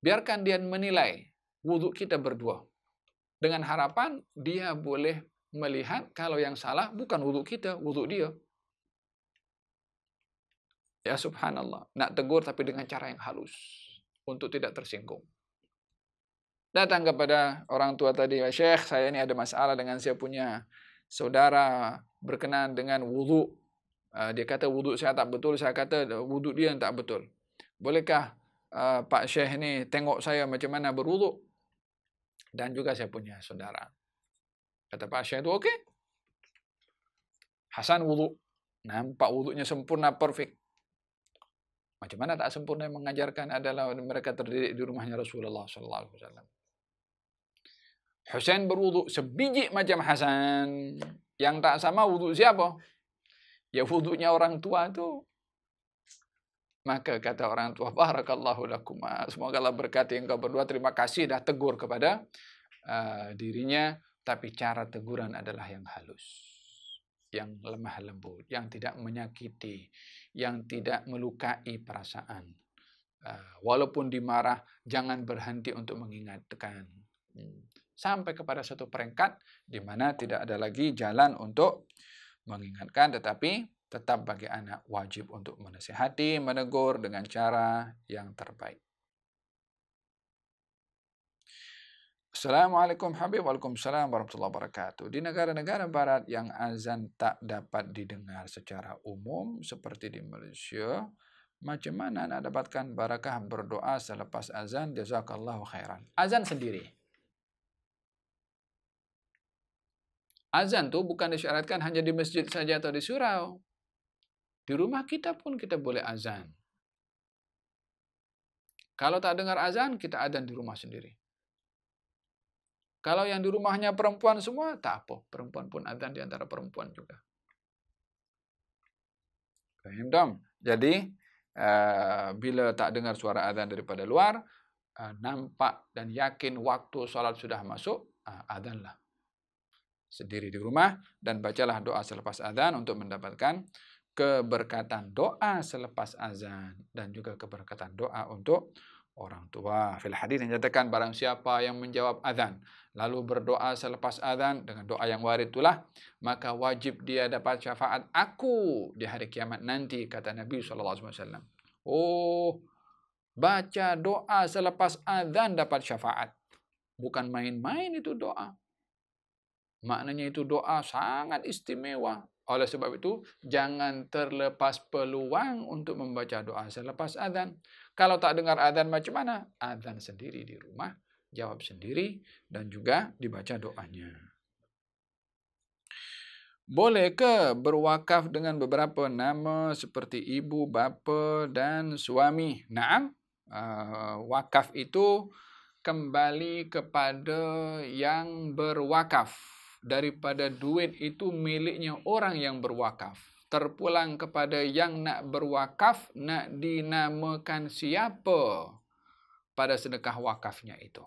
Biarkan dia menilai wudu kita berdua. Dengan harapan dia boleh melihat kalau yang salah bukan wudu kita, wudu dia. Ya subhanallah. Nak tegur tapi dengan cara yang halus. Untuk tidak tersinggung. Datang kepada orang tua tadi, Syekh, saya ini ada masalah dengan saya punya saudara berkenaan dengan wudu. Dia kata wudu saya tak betul, saya kata wudu dia tak betul. Bolehkah Pak Syekh ni tengok saya macam mana berwuduk? Dan juga saya punya saudara. Kata Pak Syekh itu, okey. Hasan wuduk. Nampak wuduknya sempurna, perfect. Macam mana tak sempurna yang mengajarkan adalah mereka terdidik di rumahnya Rasulullah SAW. Husain berwuduk sebiji macam Hasan. Yang tak sama wuduk siapa? Ya wuduknya orang tua tu. Maka kata orang tua, barakallahu lakuma. Semoga Allah berkati engkau berdua. Terima kasih dah tegur kepada dirinya. Tapi cara teguran adalah yang halus. Yang lemah lembut. Yang tidak menyakiti. Yang tidak melukai perasaan. Walaupun dimarah, jangan berhenti untuk mengingatkan. Sampai kepada satu peringkat di mana tidak ada lagi jalan untuk mengingatkan, tetapi tetap bagi anak wajib untuk menasihati, menegur dengan cara yang terbaik. Assalamualaikum Habib. Waalaikumsalam warahmatullahi wabarakatuh. Di negara-negara barat yang azan tak dapat didengar secara umum seperti di Malaysia, macam mana nak dapatkan barakah berdoa selepas azan? Jazakallahu khairan. Azan sendiri. Azan tu bukan disyaratkan hanya di masjid saja atau di surau. Di rumah kita pun kita boleh azan. Kalau tak dengar azan, kita azan di rumah sendiri. Kalau yang di rumahnya perempuan semua, tak apa. Perempuan pun azan di antara perempuan juga. Faham tak? Jadi, bila tak dengar suara azan daripada luar, nampak dan yakin waktu solat sudah masuk, azanlah. sendiri di rumah, dan bacalah doa selepas azan untuk mendapatkan keberkatan doa selepas azan dan juga keberkatan doa untuk orang tua. Fil hadis dinyatakan barang siapa yang menjawab azan lalu berdoa selepas azan dengan doa yang warid itulah, maka wajib dia dapat syafaat aku di hari kiamat nanti, kata Nabi SAW. Oh, baca doa selepas azan dapat syafaat. Bukan main-main itu doa. Maknanya itu doa sangat istimewa. Oleh sebab itu, jangan terlepas peluang untuk membaca doa selepas azan. Kalau tak dengar azan macam mana? Azan sendiri di rumah, jawab sendiri, dan juga dibaca doanya. Boleh ke berwakaf dengan beberapa nama seperti ibu, bapa, dan suami? Naam, wakaf itu kembali kepada yang berwakaf. Daripada duit itu miliknya orang yang berwakaf. Terpulang kepada yang nak berwakaf, nak dinamakan siapa pada sedekah wakafnya itu.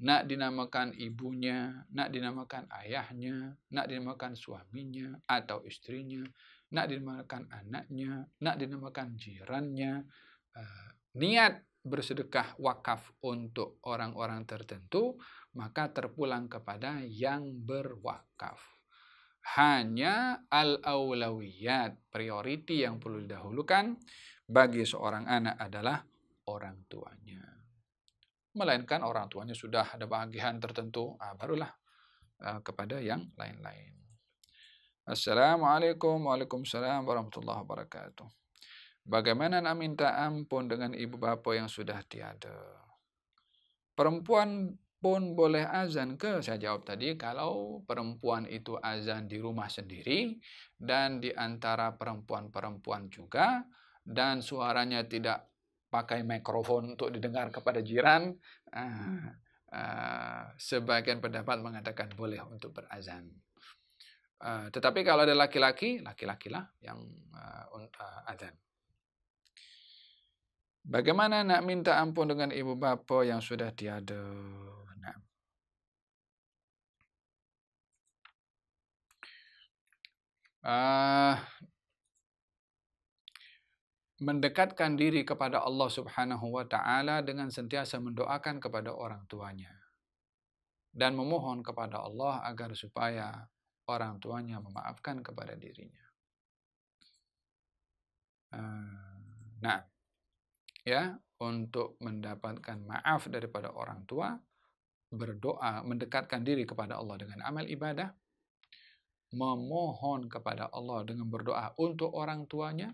Nak dinamakan ibunya, nak dinamakan ayahnya, nak dinamakan suaminya atau istrinya, nak dinamakan anaknya, nak dinamakan jirannya. Niat bersedekah wakaf untuk orang-orang tertentu, maka terpulang kepada yang berwakaf. Hanya al-aulawiyat, prioriti yang perlu didahulukan bagi seorang anak adalah orang tuanya. Melainkan orang tuanya sudah ada bahagian tertentu, barulah kepada yang lain-lain. Assalamualaikum Waalaikumsalam warahmatullahi wabarakatuh. Bagaimana nak minta ampun dengan ibu bapa yang sudah tiada? Perempuan pun boleh azan ke? Saya jawab tadi, kalau perempuan itu azan di rumah sendiri dan di antara perempuan-perempuan juga, dan suaranya tidak pakai mikrofon untuk didengar kepada jiran, sebagian pendapat mengatakan boleh untuk berazan. Tetapi kalau ada laki-laki, laki-lakilah yang azan. Bagaimana nak minta ampun dengan ibu bapa yang sudah tiada? Mendekatkan diri kepada Allah Subhanahu wa Ta'ala dengan sentiasa mendoakan kepada orang tuanya dan memohon kepada Allah agar supaya orang tuanya memaafkan kepada dirinya. Nah, ya, untuk mendapatkan maaf daripada orang tua, berdoa, mendekatkan diri kepada Allah dengan amal ibadah, memohon kepada Allah dengan berdoa untuk orang tuanya,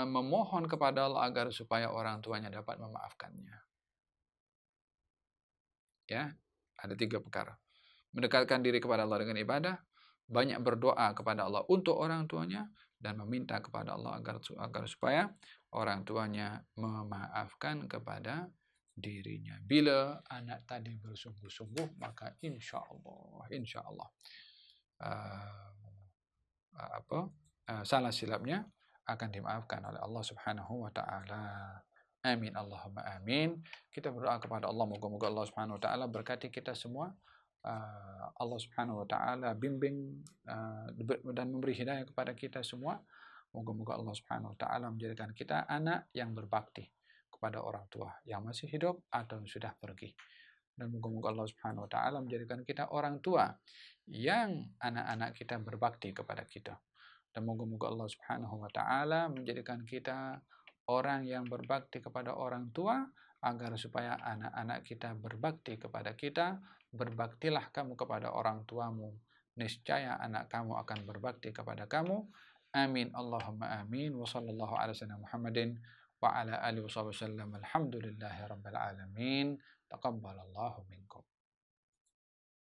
memohon kepada Allah agar supaya orang tuanya dapat memaafkannya. Ya, ada 3 perkara. Mendekatkan diri kepada Allah dengan ibadah, banyak berdoa kepada Allah untuk orang tuanya, dan meminta kepada Allah agar supaya orang tuanya memaafkan kepada dirinya. Bila anak tadi bersungguh-sungguh, maka insya Allah salah silapnya akan dimaafkan oleh Allah Subhanahu wa Ta'ala. Amin Allahumma amin. Kita berdoa kepada Allah, moga-moga Allah Subhanahu wa Ta'ala berkati kita semua. Allah Subhanahu wa Ta'ala bimbing dan memberi hidayah kepada kita semua. Moga-moga Allah Subhanahu wa Ta'ala menjadikan kita anak yang berbakti kepada orang tua yang masih hidup atau sudah pergi. Dan moga-moga Allah Subhanahu wa Ta'ala menjadikan kita orang tua yang anak-anak kita berbakti kepada kita. Dan moga-moga Allah Subhanahu wa Ta'ala menjadikan kita orang yang berbakti kepada orang tua, agar supaya anak-anak kita berbakti kepada kita. Berbaktilah kamu kepada orang tuamu, niscaya anak kamu akan berbakti kepada kamu. Amin Allahumma amin. Wa sallallahu ala sayyidina Muhammadin wa ala alihi wa sallam. Alhamdulillahi rabbil alamin. Taqabbalallahu minkum.